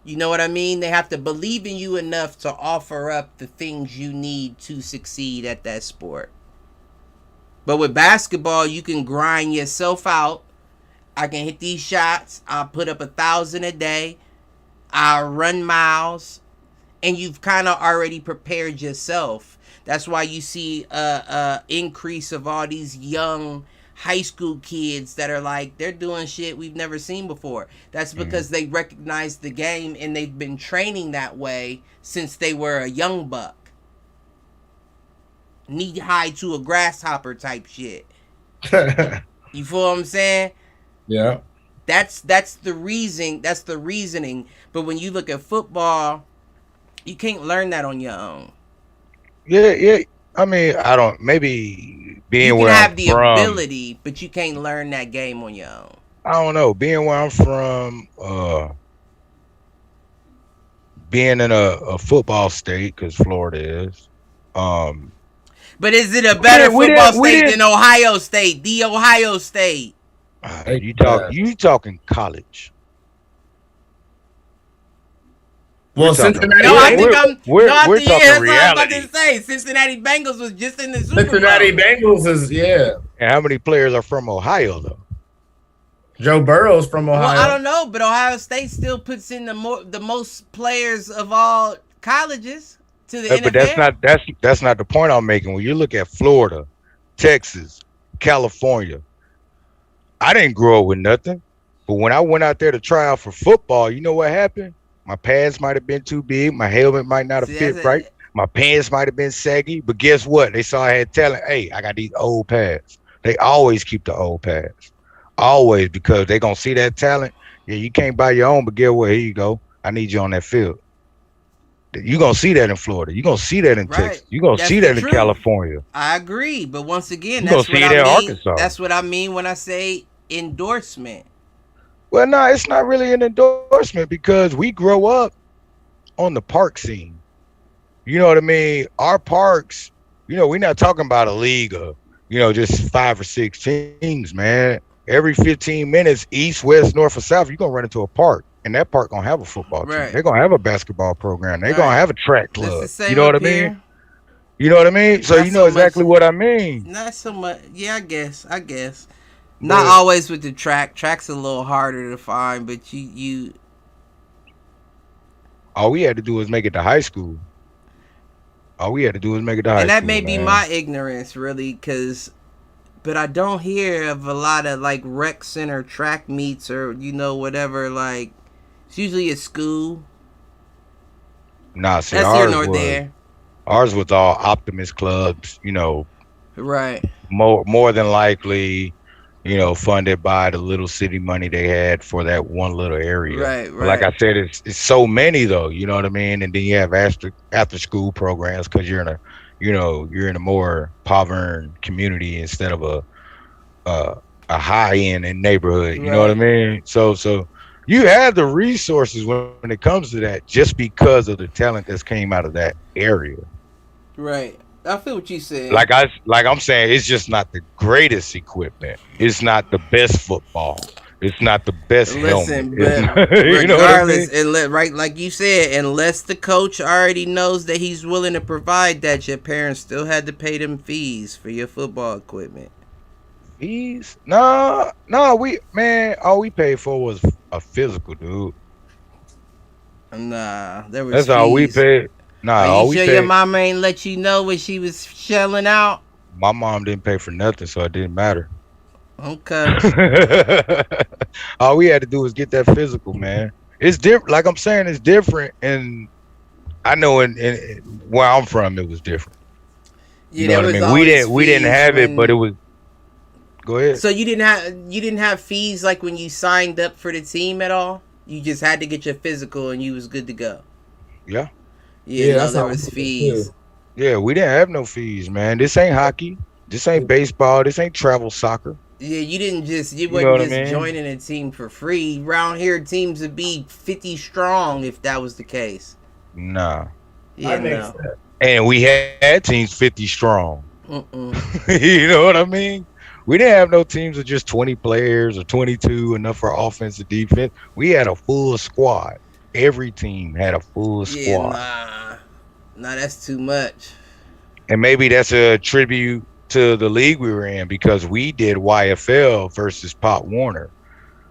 You know what I mean? They have to believe in you enough to offer up the things you need to succeed at that sport. But with basketball, you can grind yourself out. I can hit these shots. I'll put up 1,000 a day. I'll run miles. And you've kind of already prepared yourself. That's why you see a increase of all these young high school kids that are like, they're doing shit we've never seen before. That's because they recognize the game and they've been training that way since they were a young buck. Knee high to a grasshopper type shit. You feel what I'm saying? Yeah. That's the reason. That's the reasoning. But when you look at football, you can't learn that on your own. Yeah. I mean, I don't. Maybe being You can where have I'm the from, ability, but you can't learn that game on your own. I don't know. Being where I'm from, being in a football state, because Florida is. But is it a better we football didn't- we state didn't- than Ohio State? The Ohio State. You talking college? Well, We're talking- Cincinnati. No, I think We're- I'm. we're- no, I we're think, talking that's what I'm about reality. to say. Cincinnati Bengals was just in the Super Cincinnati Bowl. Bengals is And how many players are from Ohio though? Joe Burrow's from Ohio. Well, I don't know, but Ohio State still puts in the most players of all colleges to the NFL. But that's not the point I'm making. When you look at Florida, Texas, California, I didn't grow up with nothing. But when I went out there to try out for football, you know what happened? My pads might have been too big. My helmet might not have See, fit that's right. My pants might have been saggy. But guess what? They saw I had talent. Hey, I got these old pads. They always keep the old pads. Always, because they going to see that talent. Yeah, you can't buy your own, but guess what? Here you go. I need you on that field. You're going to see that in Florida. You're going to see that in Right. Texas. You're going to That's see the that in truth. California. I agree, but once again, You gonna that's see what it in I mean. Arkansas. That's what I mean when I say endorsement. Well, no, it's not really an endorsement because we grow up on the park scene. You know what I mean? Our parks, we're not talking about a league of, just 5 or 6 teams, man. Every 15 minutes, east, west, north, or south, you're going to run into a park. And that park going to have a football team. Right. They're going to have a basketball program. They're Right. going to have a track That's club. the same You know what I up here. mean? You know what I mean? So Not you know so exactly much- what I mean. Not so much. Yeah, I guess. Not But- always with the track. Track's a little harder to find, but you All we had to do was make it to high school. All we had to do was make it to high and that school, may be man. my ignorance, really, but I don't hear of a lot of like rec center track meets or whatever. Like it's usually a school. Nah, see, That's here nor there. Ours was all Optimist clubs, Right. more than likely, funded by the little city money they had for that one little area. Right. But like I said, it's so many though, you know what I mean? And then you have after school programs because you're in a more impoverished community instead of a high end neighborhood. You know what I mean? So you have the resources when it comes to that, just because of the talent that's came out of that area. Right. I feel what you said. Like I'm saying, it's just not the greatest equipment. It's not the best football. It's not the best Listen, helmet. but It's not- you know what I mean? regardless, right, like you said, unless the coach already knows that he's willing to provide that, your parents still had to pay them fees for your football equipment. Fees? No, all we paid for was a physical, dude. Nah, there was That's all we fees. paid. Nah, Are all you we sure paid. your mama ain't let you know when she was shelling out? My mom didn't pay for nothing, so it didn't matter. Okay. All we had to do was get that physical, man. It's different. Like I'm saying, it's different, and I know in where I'm from, it was different. Yeah, You know there what I was mean? We always didn't fees have it, when- but it was. Go ahead. So you didn't have fees like when you signed up for the team at all? You just had to get your physical and you was good to go. Yeah. Yeah, no, that's there how was it fees. too. Yeah, we didn't have no fees, man. This ain't hockey. This ain't baseball. This ain't travel soccer. Yeah, you know wasn't what I just mean? joining a team for free. Around here, teams would be 50 strong if that was the case. Nah. Yeah, That makes no. sense. And we had teams 50 strong. Mm-mm. You know what I mean? We didn't have no teams of just 20 players or 22, enough for offense and defense. We had a full squad. Every team had a full Yeah, squad. nah, that's too much. And maybe that's a tribute to the league we were in, because we did YFL versus Pop Warner.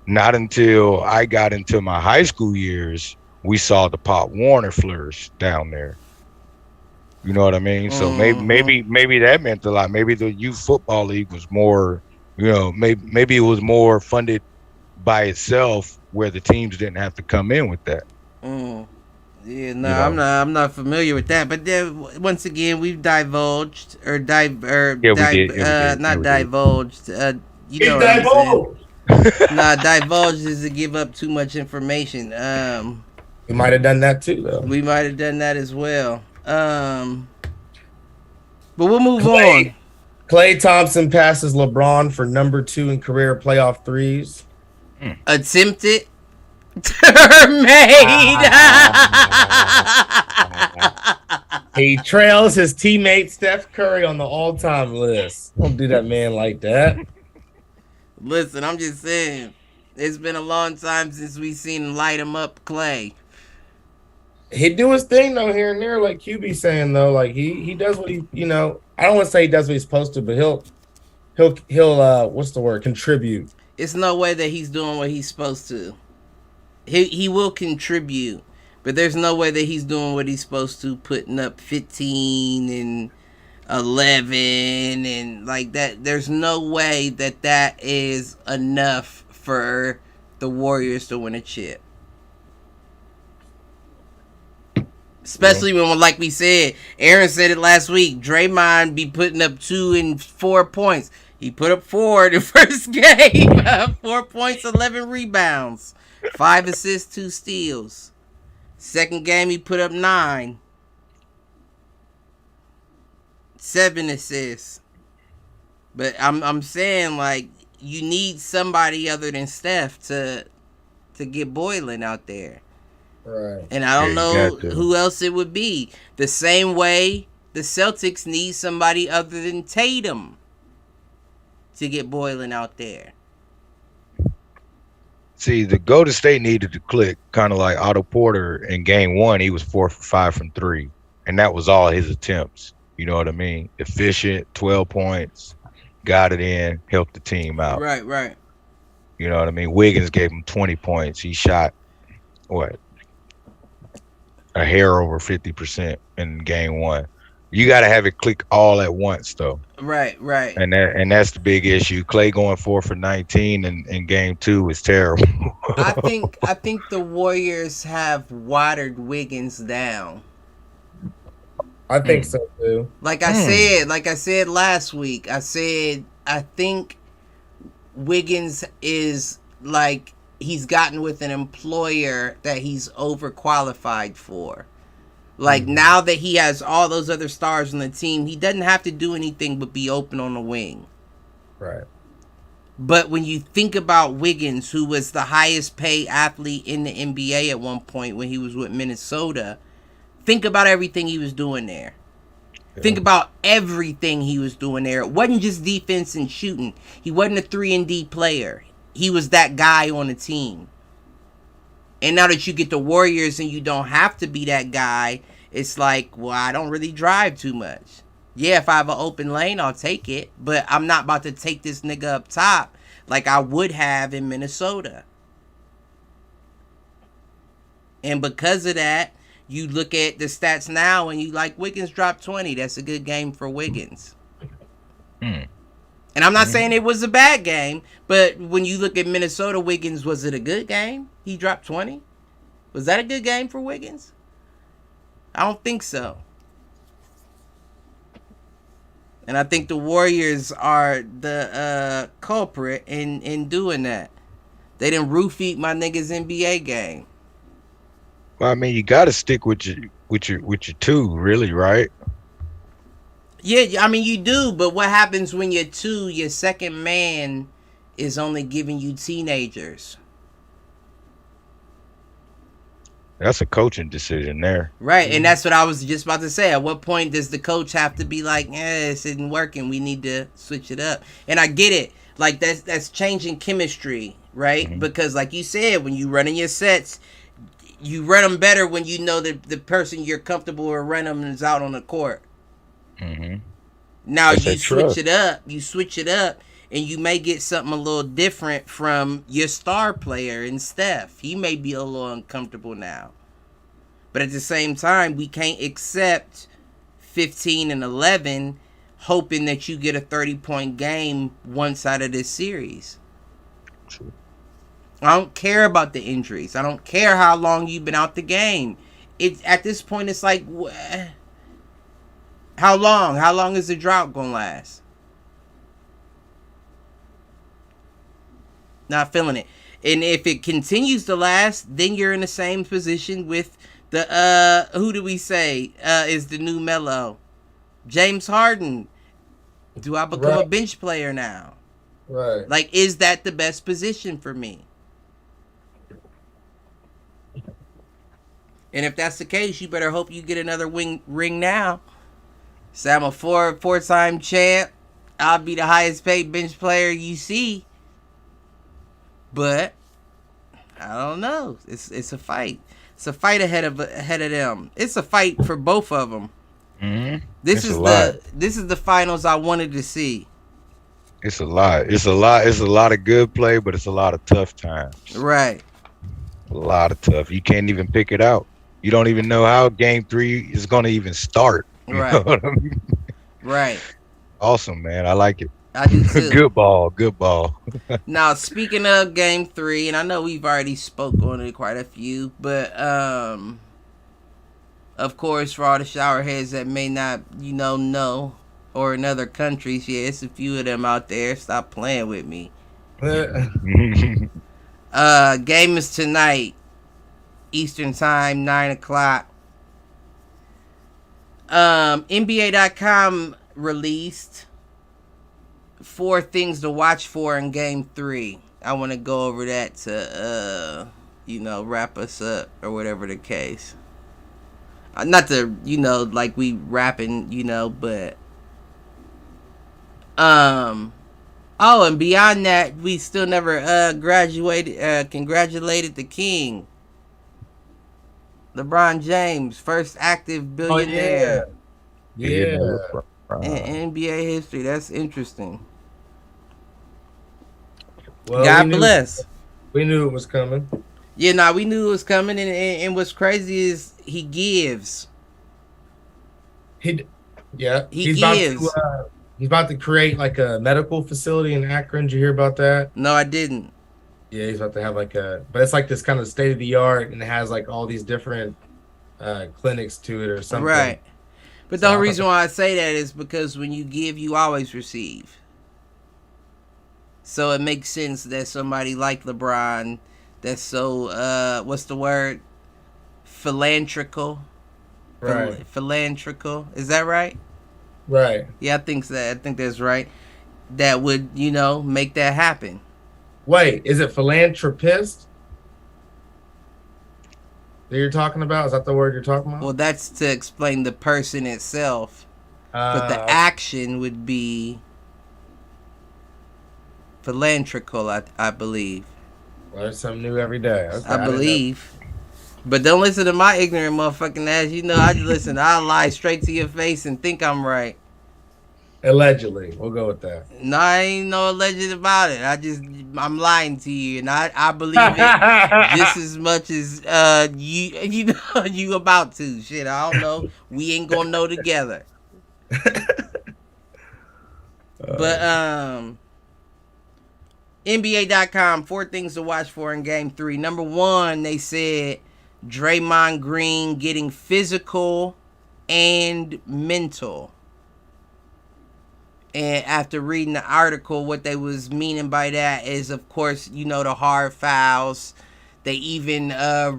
Not until I got into my high school years, we saw the Pop Warner flourish down there. You know what I mean? So maybe that meant a lot. Maybe the youth football league was more, You know, maybe it was more funded by itself, where the teams didn't have to come in with that. Yeah, no, You know. I'm not familiar with that. But then once again, we've divulged or Yeah, we did. Yeah, we did. Yeah, not we did. divulged. You know what I'm saying? Nah, divulged is to give up too much information. We might have done that too, though. We might have done that as well. But we'll move on. Klay Thompson passes LeBron for number 2 in career playoff threes. Attempted. He trails his teammate Steph Curry on the all-time list. Don't do that man like that. Listen, I'm just saying, it's been a long time since we seen him light him up, Clay. He do his thing though here and there, like QB saying though, like he does what he, you know. I don't want to say he does what he's supposed to, but he'll what's the word? Contribute. It's no way that he's doing what he's supposed to. He will contribute, but there's no way that he's doing what he's supposed to, putting up 15 and 11 and like that. There's no way that that is enough for the Warriors to win a chip. Especially when, like we said, Aaron said it last week, Draymond be putting up 2 and 4 points. He put up 4 in the first game. 4 points, 11 rebounds. 5 assists, 2 steals. Second game, he put up 9. 7 assists. But I'm saying, like, you need somebody other than Steph to get boiling out there. Right. And I don't know got to. who else it would be. The same way the Celtics need somebody other than Tatum to get boiling out there. See, the Golden State needed to click, kind of like Otto Porter in game 1. He was 4 for 5 from 3, and that was all his attempts. You know what I mean? Efficient, 12 points, got it in, helped the team out. Right. You know what I mean? Wiggins gave him 20 points. He shot a hair over 50% in game 1. You got to have it click all at once, though. Right. And that's the big issue. Klay going 4 for 19 in game 2 is terrible. I think the Warriors have watered Wiggins down. I think so too. Like I said last week, I think Wiggins is like he's gotten with an employer that he's overqualified for. Like now that he has all those other stars on the team, he doesn't have to do anything but be open on the wing. Right. But when you think about Wiggins, who was the highest paid athlete in the NBA at one point when he was with Minnesota, think about everything he was doing there. Yeah. Think about everything he was doing there. It wasn't just defense and shooting. He wasn't a 3-and-D player. He was that guy on the team. And now that you get the Warriors and you don't have to be that guy, it's like, well, I don't really drive too much. Yeah, if I have an open lane, I'll take it. But I'm not about to take this nigga up top like I would have in Minnesota. And because of that, you look at the stats now and you like, Wiggins dropped 20. That's a good game for Wiggins. And I'm not saying it was a bad game, but when you look at Minnesota, Wiggins, was it a good game? He dropped 20? Was that a good game for Wiggins? I don't think so. And I think the Warriors are the culprit in doing that. They didn't roof-eat my niggas NBA game. Well, I mean, you got to stick with your 2, really, right? Yeah, I mean, you do, but what happens when your second man is only giving you teenagers? That's a coaching decision there. Right, and that's what I was just about to say. At what point does the coach have to be like, this isn't working, we need to switch it up? And I get it. Like, that's changing chemistry, right? Mm-hmm. Because like you said, when you running your sets, you run them better when you know that the person you're comfortable with running them is out on the court. Mm-hmm. Now you switch it up, and you may get something a little different from your star player in Steph. He may be a little uncomfortable now. But at the same time, we can't accept 15 and 11 hoping that you get a 30-point game one side of this series. True. I don't care about the injuries. I don't care how long you've been out the game. At this point, it's like, how long? How long is the drought gonna last? Not feeling it. And if it continues to last, then you're in the same position with the who do we say is the new Melo? James Harden. Do I become a bench player now? Right. Like, is that the best position for me? And if that's the case, you better hope you get another ring now. So I'm a four-time champ. I'll be the highest paid bench player you see. But I don't know. It's a fight. It's a fight ahead of them. It's a fight for both of them. Mm-hmm. This is the finals I wanted to see. It's a lot. It's a lot of good play, but it's a lot of tough times. Right. A lot of tough. You can't even pick it out. You don't even know how game 3 is going to even start. You know what I mean? Right. Awesome, man. I like it. I do too. Good ball. Now, speaking of game 3, and I know we've already spoke on it quite a few, but of course, for all the shower heads that may not, know, or in other countries, yeah, it's a few of them out there. Stop playing with me. Game is tonight, Eastern Time, 9 o'clock. NBA.com released 4 things to watch for in Game 3. I want to go over that to, wrap us up or whatever the case. Not to, like we rapping, but. Oh, and beyond that, we still never congratulated the king. LeBron James, first active billionaire. Yeah. In NBA history. That's interesting. Well, God bless. We knew it was coming. Yeah, we knew it was coming, and what's crazy is he gives. He gives. He's about to create like a medical facility in Akron. Did you hear about that? No, I didn't. Yeah, he's about to have but it's like this kind of state of the art, and it has like all these different clinics to it or something. Right. But the only reason why I say that is because when you give, you always receive. So it makes sense that somebody like LeBron, that's so what's the word? Philanthropical. Right. Philanthropical. Is that right? Right. Yeah, I think that's right. That would, make that happen. Wait, is it philanthropist that you're talking about? Is that the word you're talking about? Well, that's to explain the person itself. But the action would be philanthropical, I believe. Learn something new every day. Okay, I believe. But don't listen to my ignorant motherfucking ass. I just listen. I'll lie straight to your face and think I'm right. Allegedly. We'll go with that. No, I ain't no alleged about it. I'm lying to you, and I believe it just as much as you about to. Shit, I don't know. We ain't gonna know together. But NBA.com, 4 things to watch for in Game 3. Number 1, they said Draymond Green getting physical and mental. And after reading the article, what they was meaning by that is, of course, the hard fouls. They even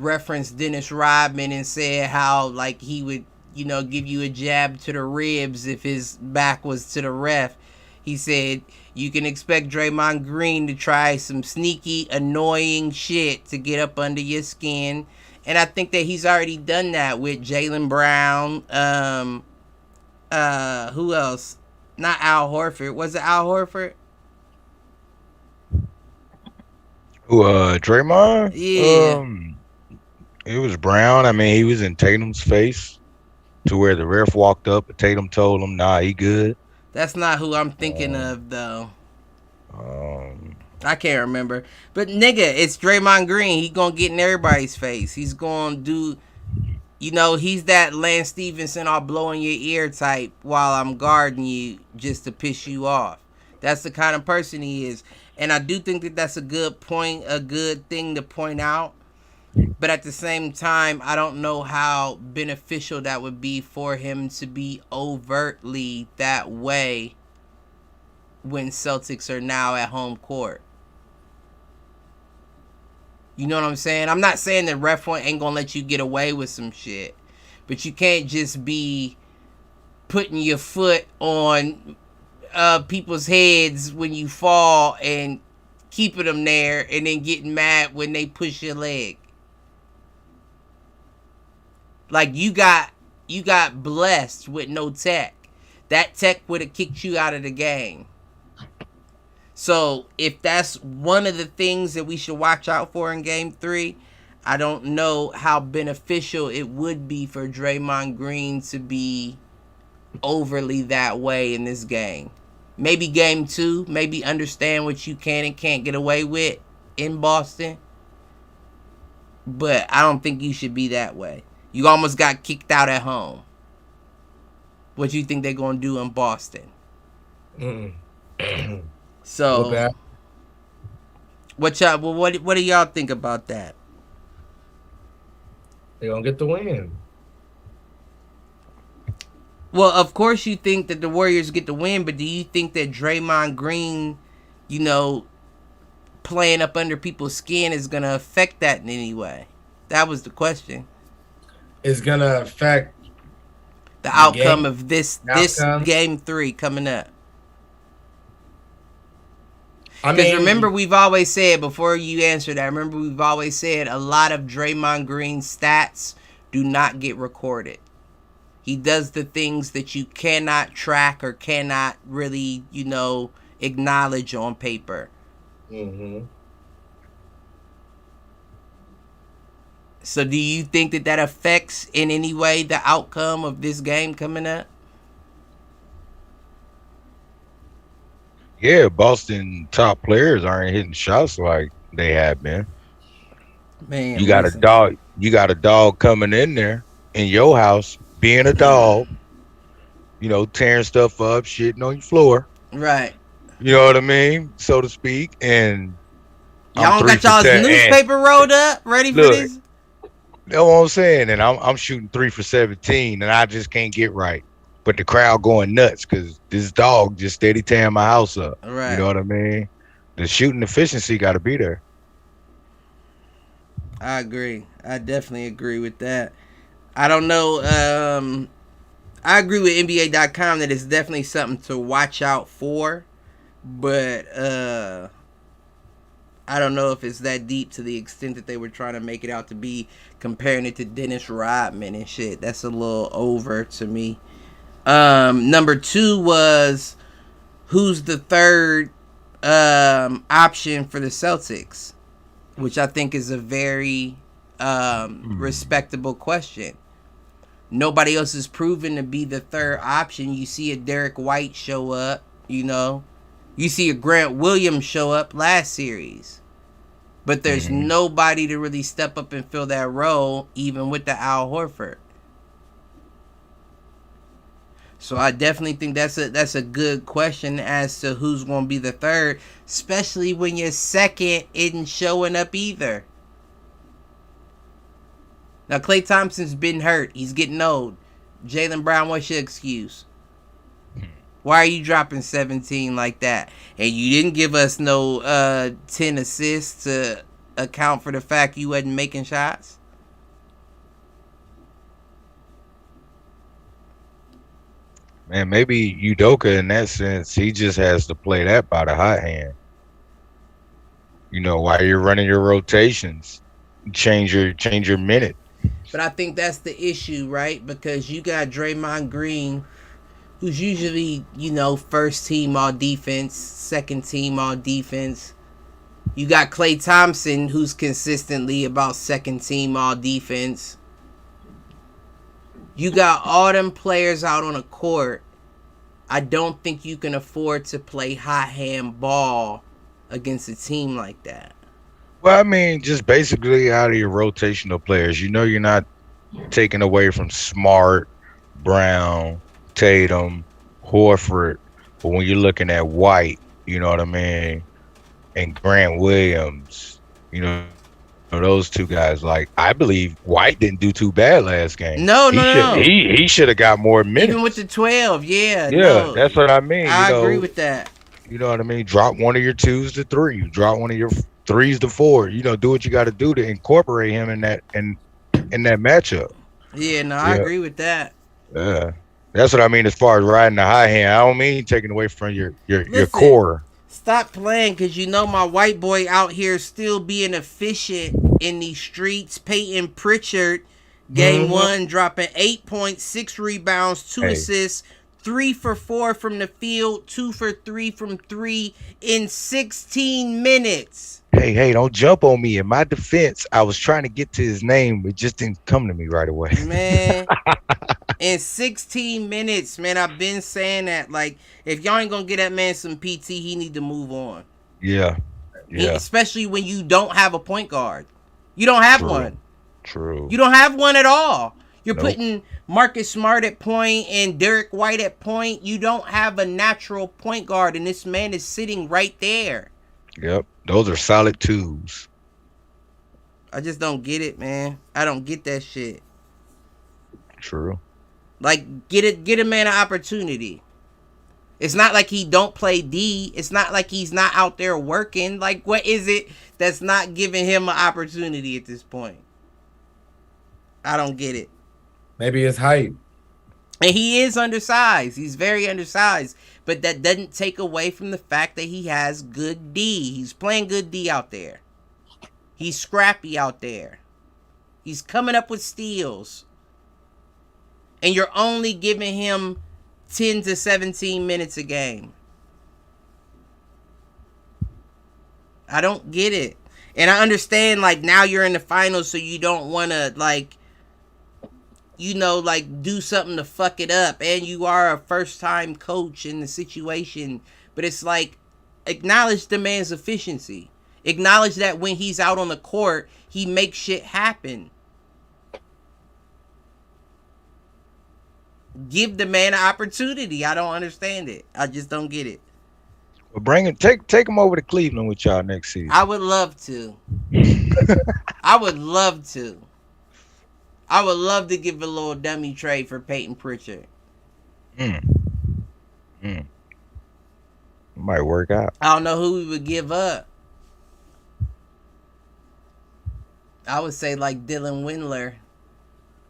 referenced Dennis Rodman and said how, like, he would, give you a jab to the ribs if his back was to the ref. He said, you can expect Draymond Green to try some sneaky, annoying shit to get up under your skin. And I think that he's already done that with Jaylen Brown. Who else? Not Al Horford. Was it Al Horford? Draymond? Yeah. It was Brown. I mean, he was in Tatum's face to where the ref walked up and Tatum told him, nah, he good. That's not who I'm thinking of, though. I can't remember. But, nigga, it's Draymond Green. He gonna get in everybody's face. He's gonna do... You know, he's that Lance Stevenson, I'll blow in your ear type while I'm guarding you just to piss you off. That's the kind of person he is. And I do think that that's a good point, a good thing to point out. But at the same time, I don't know how beneficial that would be for him to be overtly that way when Celtics are now at home court. You know what I'm saying? I'm not saying that ref one ain't gonna let you get away with some shit, but you can't just be putting your foot on people's heads when you fall and keeping them there and then getting mad when they push your leg. Like you got blessed with no tech. That tech would have kicked you out of the game. So if that's one of the things that we should watch out for in Game 3, I don't know how beneficial it would be for Draymond Green to be overly that way in this game. Maybe Game 2, maybe understand what you can and can't get away with in Boston. But I don't think you should be that way. You almost got kicked out at home. What you think they're going to do in Boston? So, what do y'all think about that? They're going to get the win. Well, of course you think that the Warriors get the win, but do you think that Draymond Green, you know, playing up under people's skin is going to affect that in any way? That was the question. It's going to affect the outcome of this Game 3 coming up. Because remember, we've always said, before you answer that, we've always said a lot of Draymond Green's stats do not get recorded. He does the things that you cannot track or cannot really, you know, acknowledge on paper. Mm-hmm. So do you think that affects in any way the outcome of this game coming up? Yeah, Boston top players aren't hitting shots like they have been. Man, you got a dog. You got a dog coming in there in your house, being a dog. You know, tearing stuff up, shitting on your floor. Right. You know what I mean, so to speak. And y'all got y'all's newspaper rolled up, ready for this. You know what I'm saying? And I'm shooting 3 for 17, and I just can't get right. But the crowd going nuts because this dog just steady tearing my house up. Right. You know what I mean? The shooting efficiency got to be there. I agree. I definitely agree with that. I don't know. I agree with NBA.com that it's definitely something to watch out for. But I don't know if it's that deep to the extent that they were trying to make it out to be, comparing it to Dennis Rodman and shit. That's a little over to me. Number 2 was who's the third option for the Celtics, which I think is a very respectable question. Nobody else is proven to be the third option. You see a Derek White show up, you know. You see a Grant Williams show up last series. But there's nobody to really step up and fill that role, even with the Al Horford. So I definitely think that's a good question as to who's going to be the third, especially when your second isn't showing up either. Now, Klay Thompson's been hurt. He's getting old. Jaylen Brown, what's your excuse? Why are you dropping 17 like that? And you didn't give us no 10 assists to account for the fact you wasn't making shots? Man, maybe Udoka in that sense, he just has to play that by the hot hand. You know, while you're running your rotations, change your minute. But I think that's the issue, right? Because you got Draymond Green, who's usually, you know, first team all defense, second team all defense. You got Klay Thompson, who's consistently about second team all defense. You got all them players out on the court. I don't think you can afford to play hot hand ball against a team like that. Well, I mean, just basically out of your rotational players. You know, you're not taken away from Smart, Brown, Tatum, Horford. But when you're looking at White, you know what I mean, and Grant Williams, you know, those two guys, like, I believe White didn't do too bad last game. No. He should have got more minutes. Even with the 12, Yeah, no. that's what I mean. I agree with that. You know what I mean? Drop one of your 2s to 3. Drop one of your 3s to 4. You know, do what you got to do to incorporate him in that matchup. Yeah, no, I agree with that. Yeah, that's what I mean as far as riding the high hand. I don't mean taking away from your Listen, core. Stop playing, because you know my white boy out here still being efficient in these streets. Peyton Pritchard, game 1, dropping 8 points, 6 rebounds, 2 assists, 3 for 4 from the field, 2 for 3 from 3 in 16 minutes. Hey, don't jump on me. In my defense, I was trying to get to his name. It just didn't come to me right away. Man, in 16 minutes, man, I've been saying that. Like, if y'all ain't going to get that man some PT, he need to move on. Yeah. Especially when you don't have a point guard. You don't have one. True. You don't have one at all. You're putting Marcus Smart at point and Derek White at point. You don't have a natural point guard, and this man is sitting right there. Yep. Those are solid 2s. I just don't get it, man. I don't get that shit. True. Like, get a man an opportunity. It's not like he don't play D. It's not like he's not out there working. Like, what is it that's not giving him an opportunity at this point? I don't get it. Maybe it's height. And he is undersized. He's very undersized. But that doesn't take away from the fact that he has good D. He's playing good D out there. He's scrappy out there. He's coming up with steals. And you're only giving him 10 to 17 minutes a game. I don't get it. And I understand, like, now you're in the finals, so you don't want to, like, you know, like, do something to fuck it up. And you are a first-time coach in the situation. But it's like, acknowledge the man's efficiency. Acknowledge that when he's out on the court, he makes shit happen. Give the man an opportunity. I don't understand it. I just don't get it. Well, bring him, take him over to Cleveland with y'all next season. I would love to. I would love to. I would love to give a little dummy trade for Peyton Pritchard. Might work out. I don't know who we would give up. I would say like Dylan Windler,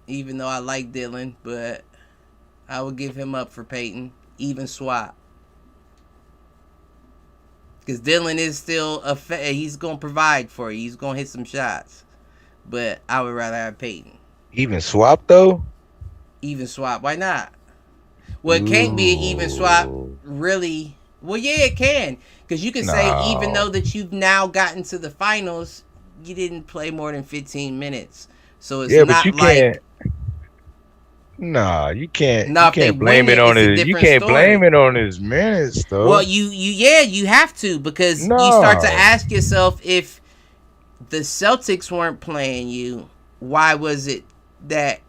even though I like Dylan, but I would give him up for Peyton. Even swap. Because Dylan is still he's going to provide for you. He's going to hit some shots. But I would rather have Peyton. Even swap, though? Even swap. Why not? Well, it can't be an even swap, really. Well, yeah, it can. Because you can say, even though that you've now gotten to the finals, you didn't play more than 15 minutes. So it's not can't. Nah, you can't. No, you can't blame it on his. You can't blame it on his minutes, though. Well, you have to, because you start to ask yourself, if the Celtics weren't playing you, why was it that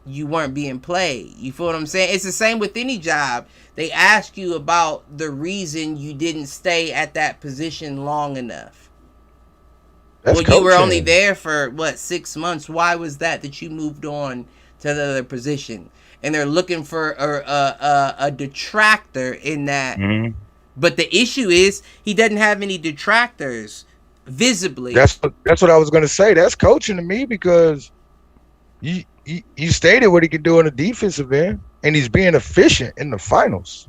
you weren't being played? You feel what I'm saying? It's the same with any job. They ask you about the reason you didn't stay at that position long enough. That's you were only there for 6 months. Why was that you moved on to the other position? And they're looking for a detractor in that. Mm-hmm. But the issue is he doesn't have any detractors visibly. That's what I was going to say. That's coaching to me, because you stated what he could do on the defensive end, and he's being efficient in the finals.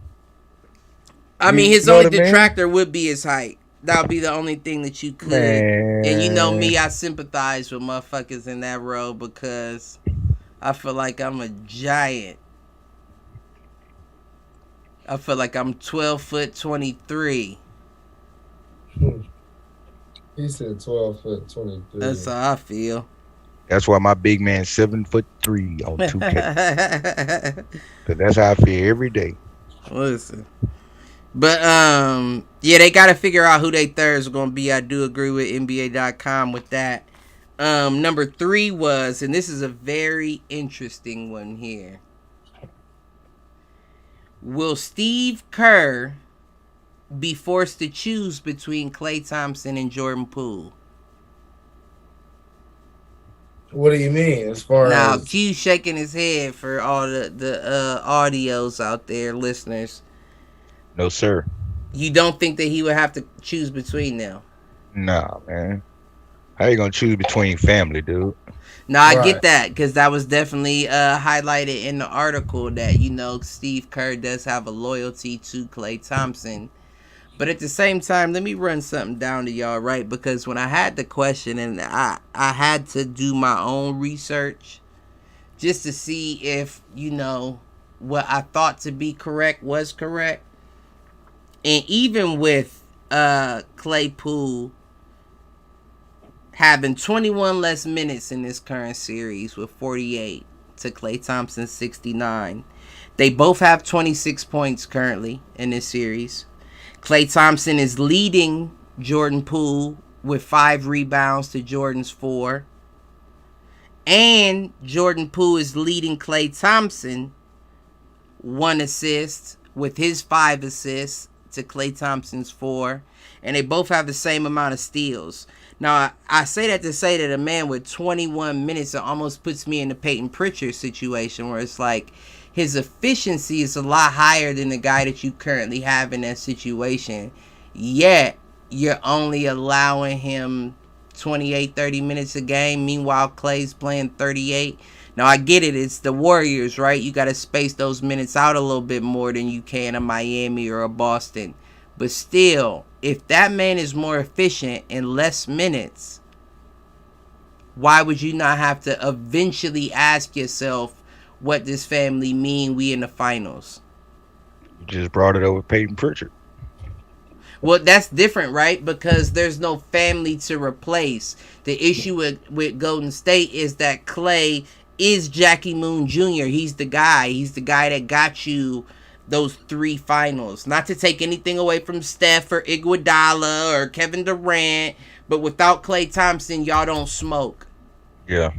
I mean, his only detractor would be his height. That would be the only thing that you could. Man. And you know me, I sympathize with motherfuckers in that role, because I feel like I'm a giant. I feel like I'm 12'23". He said 12'23". That's how I feel. That's why my big man 7'3" on 2K. Cause that's how I feel every day. Listen. But yeah, they gotta figure out who they thirds are gonna be. I do agree with NBA.com with that. Number 3 was, and this is a very interesting one here. Will Steve Kerr be forced to choose between Klay Thompson and Jordan Poole? What do you mean? As far Now, as Q shaking his head for all the audios out there, listeners. No, sir. You don't think that he would have to choose between them? Nah, man. How you gonna choose between family, dude? No, I Right. get that, because that was definitely highlighted in the article that, Steve Kerr does have a loyalty to Klay Thompson. But at the same time, let me run something down to y'all, right? Because when I had the question, and I had to do my own research just to see if, what I thought to be correct was correct. And even with Klay Poole having 21 less minutes in this current series with 48 to Klay Thompson's 69, they both have 26 points currently in this series. Klay Thompson is leading Jordan Poole with 5 rebounds to Jordan's 4. And Jordan Poole is leading Klay Thompson 1 assist with his 5 assists to Klay Thompson's 4. And they both have the same amount of steals. Now, I say that to say that a man with 21 minutes, it almost puts me in the Peyton Pritchard situation where it's like, his efficiency is a lot higher than the guy that you currently have in that situation. Yet, you're only allowing him 28, 30 minutes a game. Meanwhile, Klay's playing 38. Now, I get it. It's the Warriors, right? You got to space those minutes out a little bit more than you can a Miami or a Boston. But still, if that man is more efficient in less minutes, why would you not have to eventually ask yourself, what does family mean? We in the finals. You just brought it over Peyton Pritchard. Well, that's different, right? Because there's no family to replace. The issue with Golden State is that Klay is Jackie Moon Jr. He's the guy. He's the guy that got you those 3 finals. Not to take anything away from Steph or Iguodala or Kevin Durant, but without Klay Thompson, y'all don't smoke. Yeah.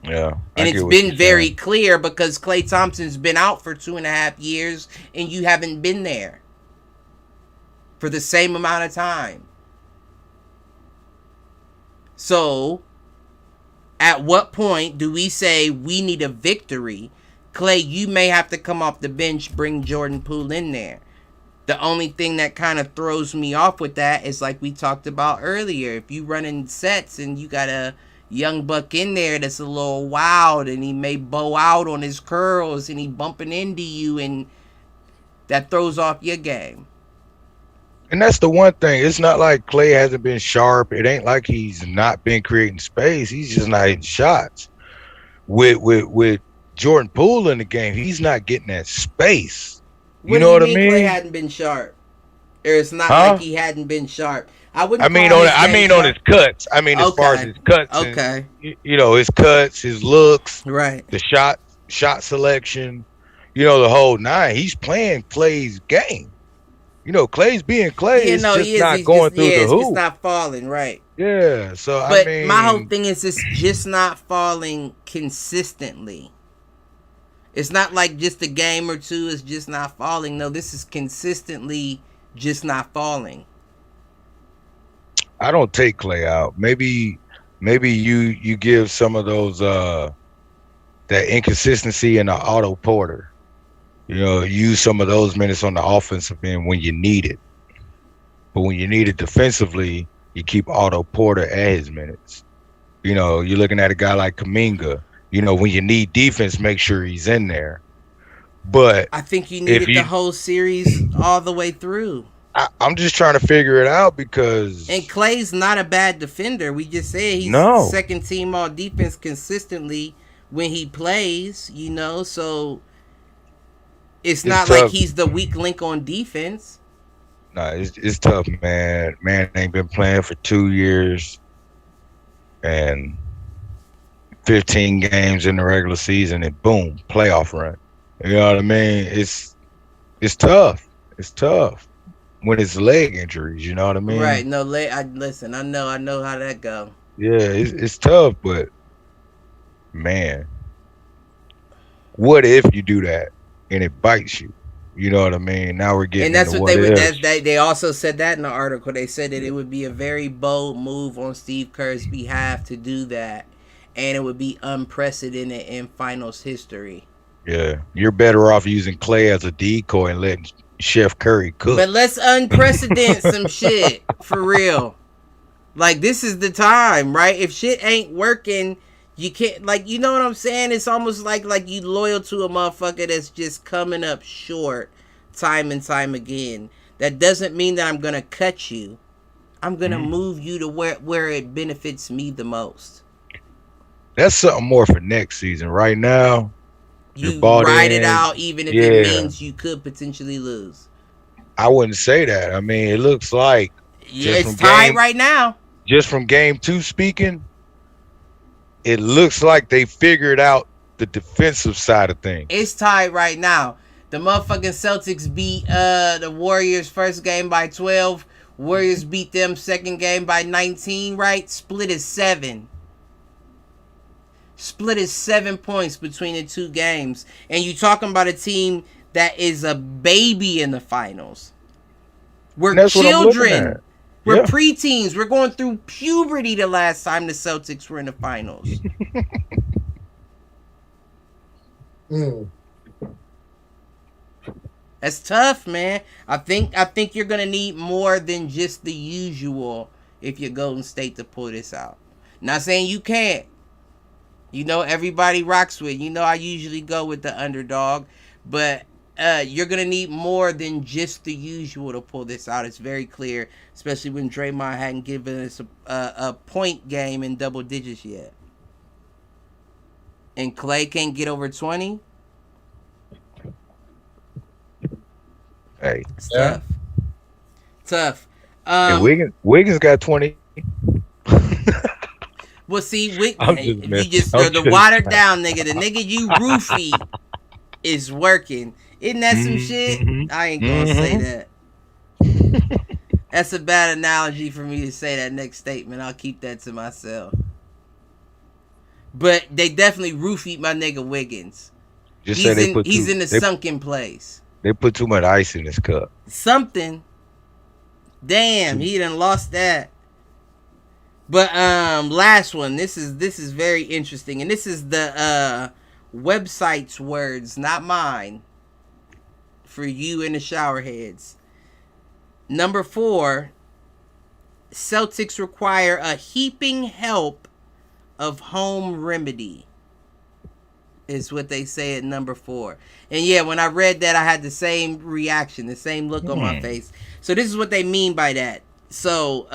Yeah. And it's been very clear because Klay Thompson's been out for 2.5 years and you haven't been there for the same amount of time. So, at what point do we say we need a victory? Klay, you may have to come off the bench, bring Jordan Poole in there. The only thing that kind of throws me off with that is like we talked about earlier. If you run in sets and you got a young buck in there that's a little wild and he may bow out on his curls and he bumping into you, and that throws off your game. And that's the one thing. It's not like Klay hasn't been sharp. It ain't like he's not been creating space. He's just not hitting shots. With Jordan Poole in the game, he's not getting that space. You know what I mean? Klay hadn't been sharp. Or it's not like he hadn't been sharp. I mean on his cuts. I mean, as far as his cuts. Okay. And, his cuts, his looks, right? The shot selection. The whole 9. He's playing Klay's game. Klay's being Klay. It's not going through the hoop. It's not falling, right? Yeah. So but my whole thing is it's just not falling consistently. It's not like just a game or two is just not falling. No, this is consistently just not falling. I don't take Klay out. Maybe you give some of those that inconsistency in the Otto Porter. Use some of those minutes on the offensive end when you need it. But when you need it defensively, you keep Otto Porter at his minutes. You're looking at a guy like Kuminga. When you need defense, make sure he's in there. But I think you needed the whole series all the way through. I'm just trying to figure it out because... And Klay's not a bad defender. We just said he's second team all defense consistently when he plays, so it's not tough. Like he's the weak link on defense. No, it's tough, man. Man ain't been playing for 2 years and 15 games in the regular season and boom, playoff run. You know what I mean? It's tough. It's tough when it's leg injuries. You know what I mean? Right. No, listen. I know how that go. Yeah, it's tough, but man, what if you do that and it bites you? You know what I mean? Now we're getting And that's into what what they would. ifs. They also said that in the article. They said that it would be a very bold move on Steve Kerr's behalf to do that, and it would be unprecedented in finals history. Yeah, you're better off using Clay as a decoy and letting Chef Curry cook. But let's unprecedented some shit for real. Like, this is the time, right? If shit ain't working, you can't, like, you know what I'm saying? It's almost like you loyal to a motherfucker that's just coming up short time and time again. That doesn't mean that I'm gonna cut you. I'm gonna move you to where it benefits me the most. That's something more for next season. Right now, You bought ride it in. out even if Yeah. it means you could potentially lose. I wouldn't say that. I mean, it looks like Yeah, Just it's from tied game- right now. just from game 2 speaking, it looks like they figured out the defensive side of things. It's tied right now. The motherfucking Celtics beat the Warriors first game by 12. Warriors beat them second game by 19, right? Split is 7. Split is 7 points between the two games. And you talking about a team that is a baby in the finals. We're And that's what I'm looking children. at. We're Yeah. preteens. We're going through puberty the last time the Celtics were in the finals. That's tough, man. I think you're gonna need more than just the usual if you're Golden State to pull this out. Not saying you can't. You know, everybody rocks with. You know, I usually go with the underdog, but you're gonna need more than just the usual to pull this out. It's very clear, especially when Draymond hadn't given us a point game in double digits yet, and Clay can't get over 20. Hey, It's Yeah. tough. and Wiggins got 20. Well, see, I'm if just you messing. just I'm the just- watered down nigga, the nigga you roofie is working. Isn't that some shit? Mhm. I ain't gonna say that. That's a bad analogy for me to say that next statement. I'll keep that to myself. But they definitely roofied my nigga Wiggins. Just say they put He's too, in the they, sunken place. they put too much ice in his cup. Something. Damn, he done lost that. But last one. This is very interesting, and this is the website's words, not mine. For you and the showerheads. Number 4. Celtics require a heaping help of home remedy. Is what they say at number 4. And yeah, when I read that, I had the same reaction, the same look on my face. So this is what they mean by that. So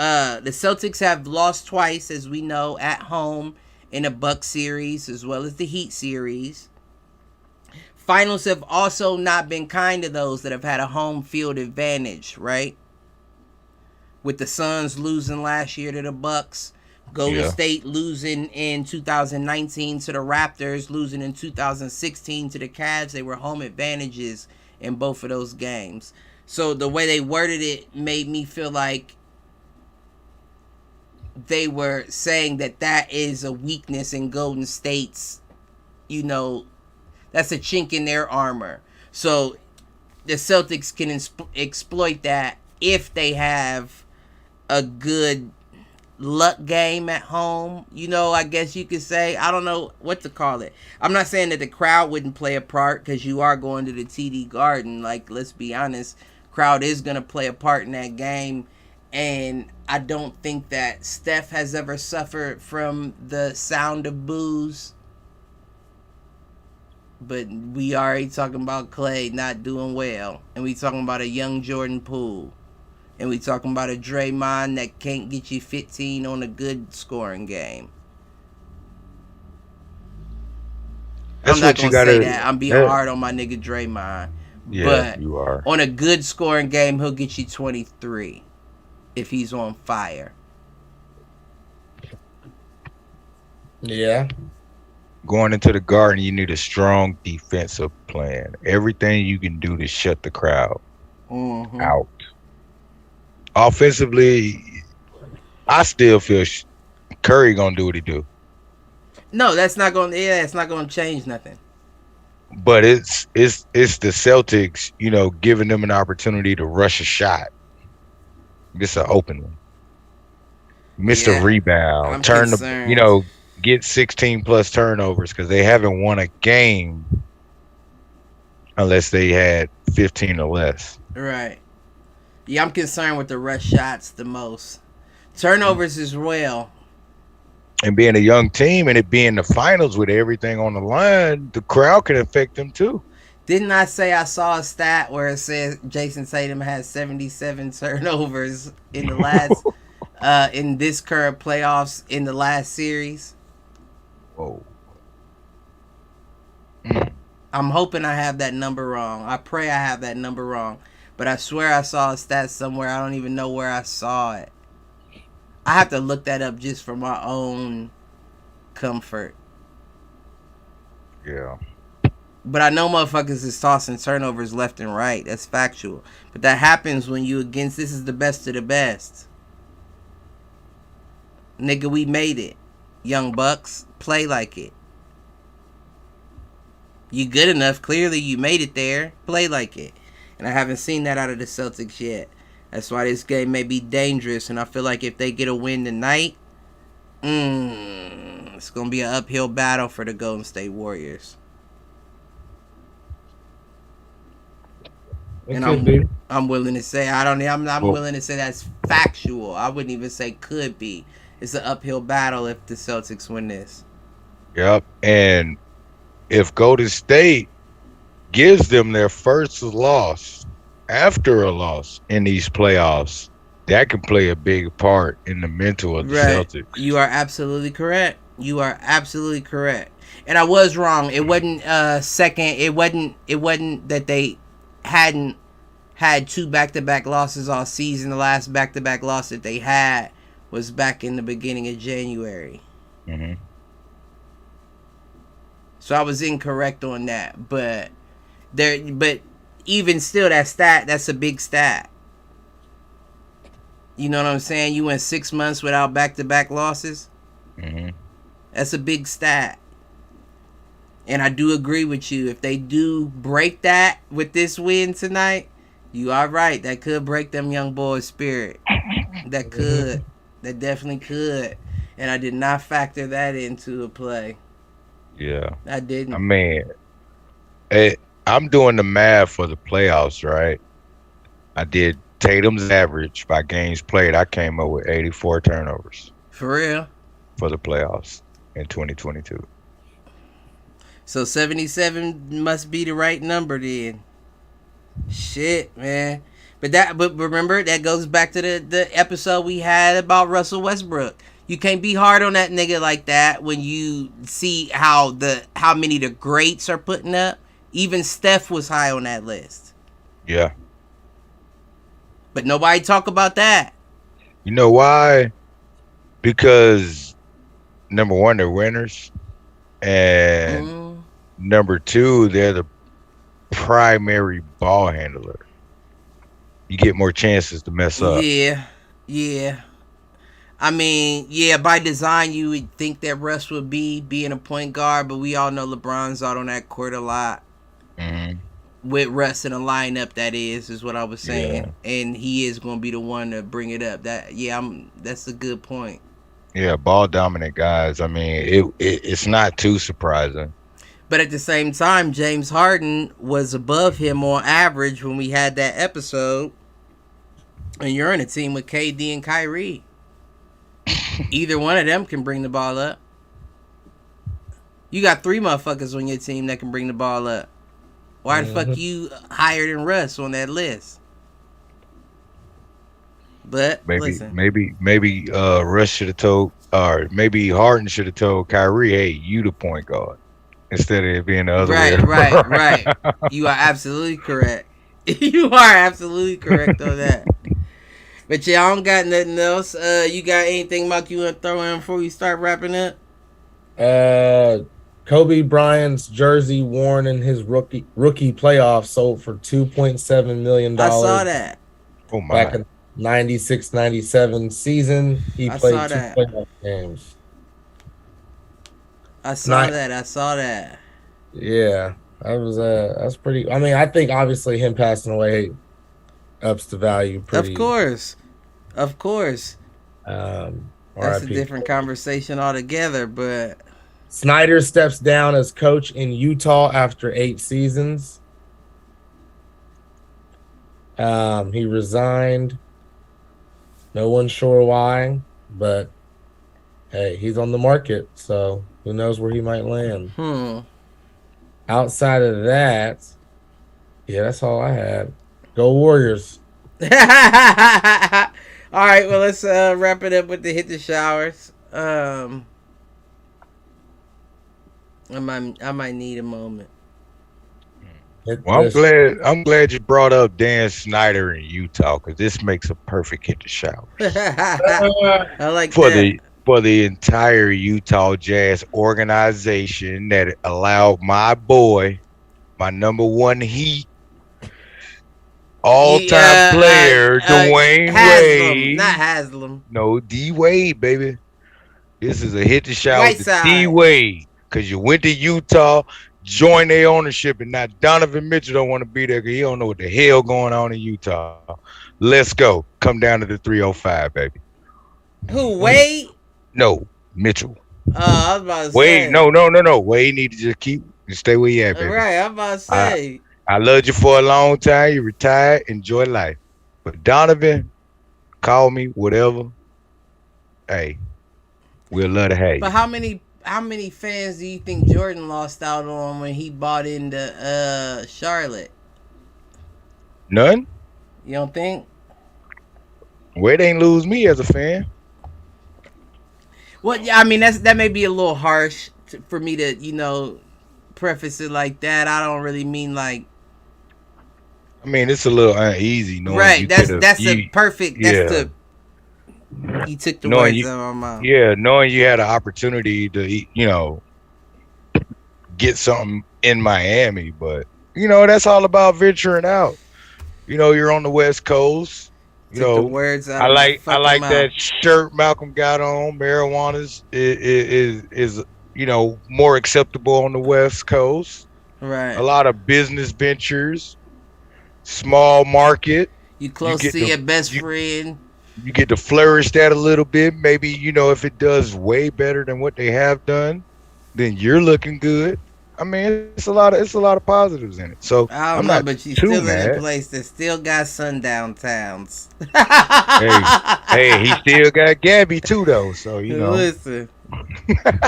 the Celtics have lost twice, as we know, at home in a Bucks series as well as the Heat series. Finals have also not been kind to those that have had a home field advantage, right? With the Suns losing last year to the Bucks, Golden State losing in 2019 to the Raptors, losing in 2016 to the Cavs. They were home advantages in both of those games. So the way they worded it made me feel like they were saying that is a weakness in Golden State's, you know, that's a chink in their armor. So the Celtics can exploit that if they have a good luck game at home, you know, I guess you could say. I don't know what to call it. I'm not saying that the crowd wouldn't play a part, because you are going to the TD Garden. Like, let's be honest, crowd is going to play a part in that game. And I don't think that Steph has ever suffered from the sound of boos. But we already talking about Clay not doing well. And we talking about a young Jordan Poole. And we talking about a Draymond that can't get you 15 on a good scoring game. That's I'm not what you going to gotta. say that. I'm being that- hard on my nigga Draymond. Yeah, but you are. on a good scoring game, he'll get you 23 if he's on fire. Yeah. Going into the Garden, you need a strong defensive plan. Everything you can do to shut the crowd Mm-hmm. out. Offensively, I still feel Curry gonna do what he do. No, that's not going. Yeah, it's not going to change nothing. But it's the Celtics, giving them an opportunity to rush a shot. It's an open one. Miss a rebound. I'm Turn concerned. get 16 plus turnovers because they haven't won a game unless they had 15 or less. Right. Yeah, I'm concerned with the rush shots the most. Turnovers as well. And being a young team and it being the finals with everything on the line, the crowd can affect them too. Didn't I say I saw a stat where it says Jason Tatum has 77 turnovers in the last in this current playoffs in the last series? Whoa. I'm hoping I have that number wrong. I pray I have that number wrong. But I swear I saw a stat somewhere. I don't even know where I saw it. I have to look that up just for my own comfort. Yeah. But I know motherfuckers is tossing turnovers left and right. That's factual. But that happens when you against this is the best of the best. Nigga, we made it. Young Bucks, play like it. You good enough. Clearly you made it there. Play like it. And I haven't seen that out of the Celtics yet. That's why this game may be dangerous. And I feel like if they get a win tonight, it's going to be an uphill battle for the Golden State Warriors. And I'm willing to say I'm willing to say that's factual. I wouldn't even say could be. It's an uphill battle if the Celtics win this. Yep. And if Golden State gives them their first loss after a loss in these playoffs, that can play a big part in the mental of the Celtics. You are absolutely correct. And I was wrong. It wasn't second. It wasn't that they hadn't had 2 back-to-back losses all season. The last back-to-back loss that they had was back in the beginning of January. Mm-hmm. So I was incorrect on that, but even still, that's a big stat. You know what I'm saying? You went 6 months without back-to-back losses. Mm-hmm. That's a big stat. And I do agree with you. If they do break that with this win tonight, you are right. That could break them young boys' spirit. That could. That definitely could. And I did not factor that into a play. Yeah. I didn't. I mean, I'm doing the math for the playoffs, right? I did Tatum's average by games played. I came up with 84 turnovers. For real? For the playoffs in 2022. So 77 must be the right number then. Shit, man. But remember, that goes back to the episode we had about Russell Westbrook. You can't be hard on that nigga like that when you see how many the greats are putting up. Even Steph was high on that list. Yeah. But nobody talk about that. You know why? Because number one, they're winners. And number two, they're the primary ball handler. You get more chances to mess up. Yeah. I mean, yeah, by design, you would think that Russ would be being a point guard, but we all know LeBron's out on that court a lot. Mm-hmm. With Russ in a lineup, that is what I was saying. Yeah. And he is going to be the one to bring it up. That's a good point. Yeah, ball dominant guys. I mean, it's not too surprising. But at the same time, James Harden was above him on average when we had that episode. And you're in a team with KD and Kyrie. Either one of them can bring the ball up. You got 3 motherfuckers on your team that can bring the ball up. Why the fuck you higher than Russ on that list? But maybe Russ should have told, or maybe Harden should have told Kyrie, "Hey, you the point guard," instead of it being the other way. Right. You are absolutely correct. You are absolutely correct on that. But yeah, I don't got nothing else. You got anything, Mike, you want to throw in before we start wrapping up? Kobe Bryant's jersey worn in his rookie playoff sold for $2.7 million. I saw that. Oh my! 96-97 season. He I played saw 2 that. playoff games. I saw Not- that. I saw that. Yeah, that's pretty. I mean, I think obviously him passing away ups the value pretty. Of course. That's a RIP. different conversation altogether, but Snyder steps down as coach in Utah after 8 seasons. He resigned. No one's sure why, but hey, he's on the market, so who knows where he might land. Outside of that, yeah, that's all I had. Go Warriors. all right, well, let's wrap it up with the hit the showers. I might need a moment. Well, I'm glad you brought up Dan Snyder in Utah because this makes a perfect hit the shower I like for that. the entire Utah Jazz organization that allowed my boy, my number one Heat, all-time player, Dwayne Wade. Not Haslam. No, D Wade, baby. This is a hit the shower to Whiteside. D Wade because you went to Utah. Join their ownership, and now Donovan Mitchell don't want to be there because he don't know what the hell going on in Utah. Let's go. Come down to the 305, baby. Who, Wade? No, Mitchell. I was about to Wade, say. No. Wade need to just stay where you at, baby. Right, I'm about to say. I loved you for a long time. You retired. Enjoy life. But Donovan, call me, whatever. Hey, we'll love to have you. But how many fans do you think Jordan lost out on when he bought into Charlotte? None? You don't think? Wade ain't lose me as a fan. Well, yeah, I mean that may be a little harsh for me to preface it like that. I don't really mean like. I mean, it's a little uneasy. Knowing Right, you that's you took the Knowing words out of my mouth. Yeah, knowing you had an opportunity to, get something in Miami, but that's all about venturing out. You're on the West Coast. Took the words out I of my like fucking that mouth. shirt Malcolm got on. Marijuana is more acceptable on the West Coast. Right. A lot of business ventures, small market. You close to your best friend. You get to flourish that a little bit. Maybe, if it does way better than what they have done, then you're looking good. I mean, it's a lot of positives in it. So I don't I'm know, not but you too still mad. in a place that still got sundown towns. Hey, he still got Gabby too, though. So Listen,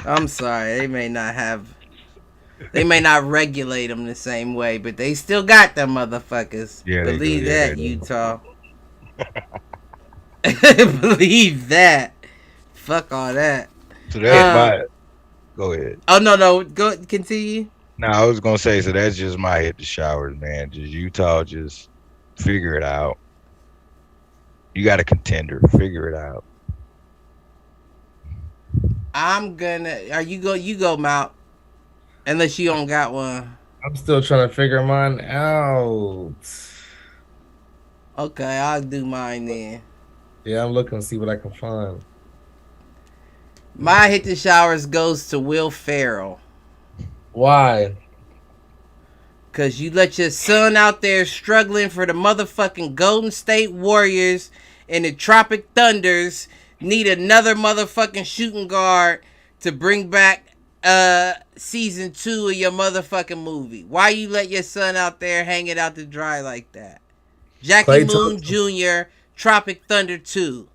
I'm sorry, they may not regulate them the same way, but they still got them motherfuckers. Yeah, they Believe do, yeah, that, they do. Utah. Believe that. Fuck all that. So that's go ahead. Oh no, go continue. No, I was gonna say, so that's just my hit the showers, man. Just Utah, just figure it out. You got a contender, figure it out. You go, Mount. Unless you don't got one. I'm still trying to figure mine out. Okay, I'll do mine then. Yeah, I'm looking to see what I can find. My hit the showers goes to Will Ferrell. Why? Cause you let your son out there struggling for the motherfucking Golden State Warriors and the Tropic Thunders need another motherfucking shooting guard to bring back season 2 of your motherfucking movie. Why you let your son out there hanging out to dry like that? Jackie Klay Moon Thompson. Jr. Tropic Thunder 2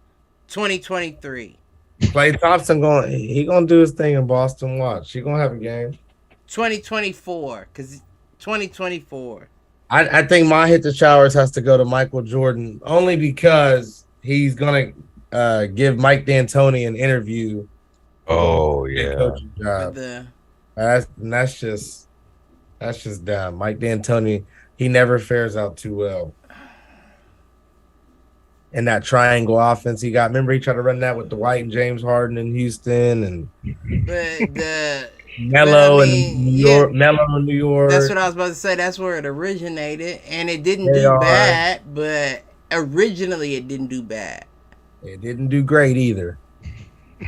2023. Klay Thompson gonna do his thing in Boston. Watch, he gonna have a game. 2024, cause 2024. I think my hit the showers has to go to Michael Jordan only because he's gonna give Mike D'Antoni an interview. Oh Head yeah. coaching job. That's just dumb. Mike D'Antoni, he never fares out too well. And that triangle offense he got. Remember he tried to run that with Dwight and James Harden in Houston and But the Melo But I mean, in New York. Melo in New York. that's what I was about to say. That's where it originated, and it didn't They do are. bad. But originally it didn't do bad. It didn't do great either.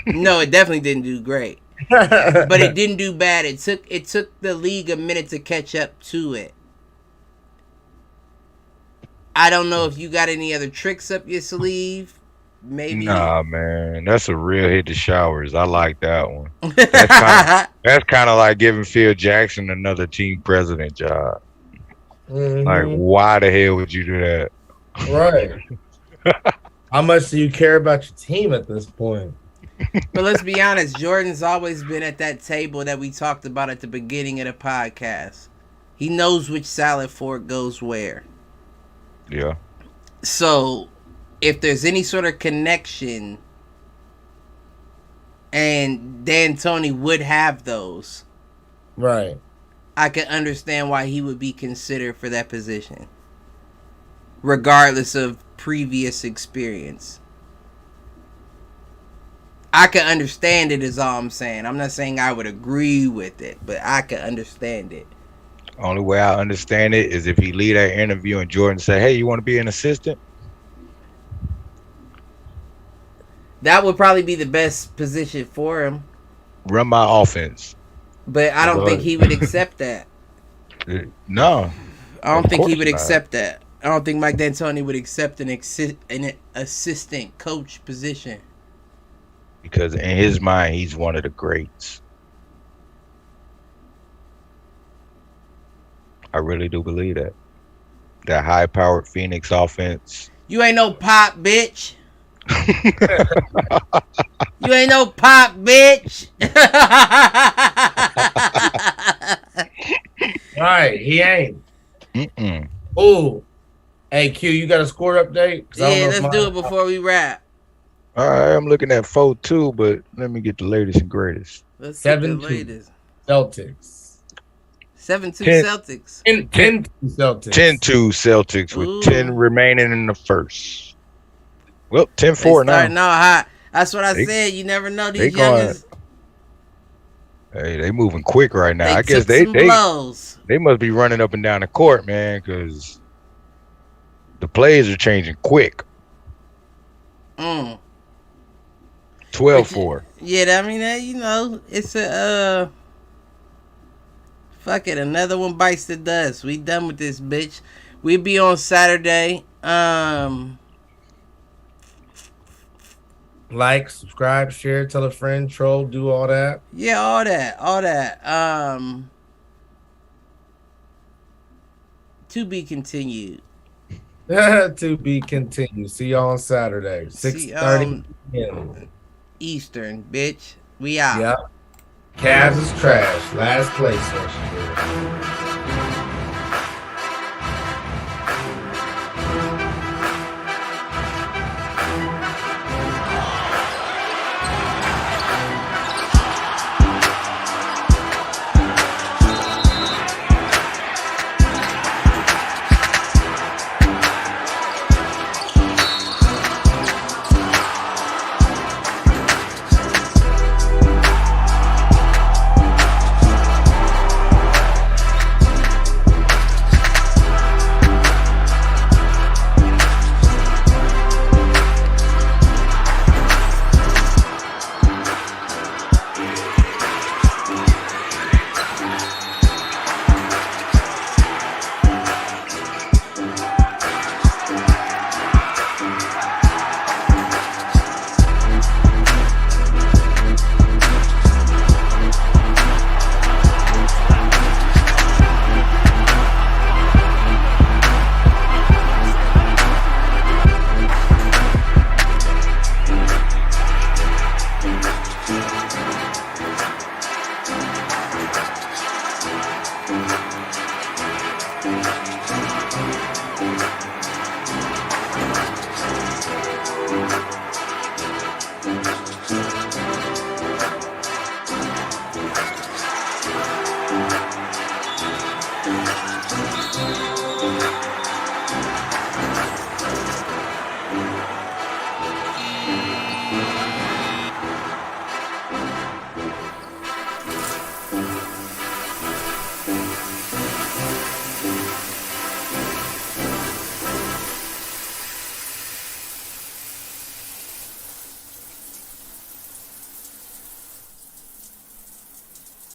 No, it definitely didn't do great. But it didn't do bad. It took the league a minute to catch up to it. I don't know if you got any other tricks up your sleeve. Maybe. Nah, man, that's a real hit to showers. I like that one. That's kind of like giving Phil Jackson another team president job. Mhm. Like, why the hell would you do that? Right. How much do you care about your team at this point? But let's be honest, Jordan's always been at that table that we talked about at the beginning of the podcast. He knows which salad fork goes where. Yeah. So, if there's any sort of connection, and D'Antoni would have those, Right. I can understand why he would be considered for that position, regardless of previous experience. I can understand it is all I'm saying. I'm not saying I would agree with it, but I can understand it. Only way I understand it is if he lead that interview and Jordan say, "Hey, you want to be an assistant?" That would probably be the best position for him. Run my offense. But I don't think he would accept that. No. I don't Of think he course would not. accept that. I don't think Mike D'Antoni would accept an assistant coach position. Because in his mind, he's one of the greats. I really do believe that. That high-powered Phoenix offense. You ain't no pop, bitch. You ain't no pop, bitch. Right. He ain't. Mm-mm. Ooh. Hey, Q, you got a score update? 'Cause I don't Yeah, know if let's do it before we wrap. All right, I'm looking at 4-2, but let me get the latest and greatest. Let's see the 7-2. latest. Celtics. 7-2 10. Celtics. 10 Celtics. 10-2 Celtics with Ooh. 10 remaining in the first. Well, They 10-4 starting now. out hot. That's what I They- said. You never know they these going- youngins. Hey, they moving quick right now. They I guess took they some blows. they must be running up and down the court, man, because the plays are changing quick. Mm. 12-4. Yeah, I mean, you know, it's a fuck it, another one bites the dust. We done with this bitch. We be on Saturday. Like, subscribe, share, tell a friend, troll, do all that. Yeah, all that. To be continued. To be continued. See y'all on Saturday. See, 6:30 p.m. Eastern, bitch. We out. Yep. Cavs is trash. Last place next year.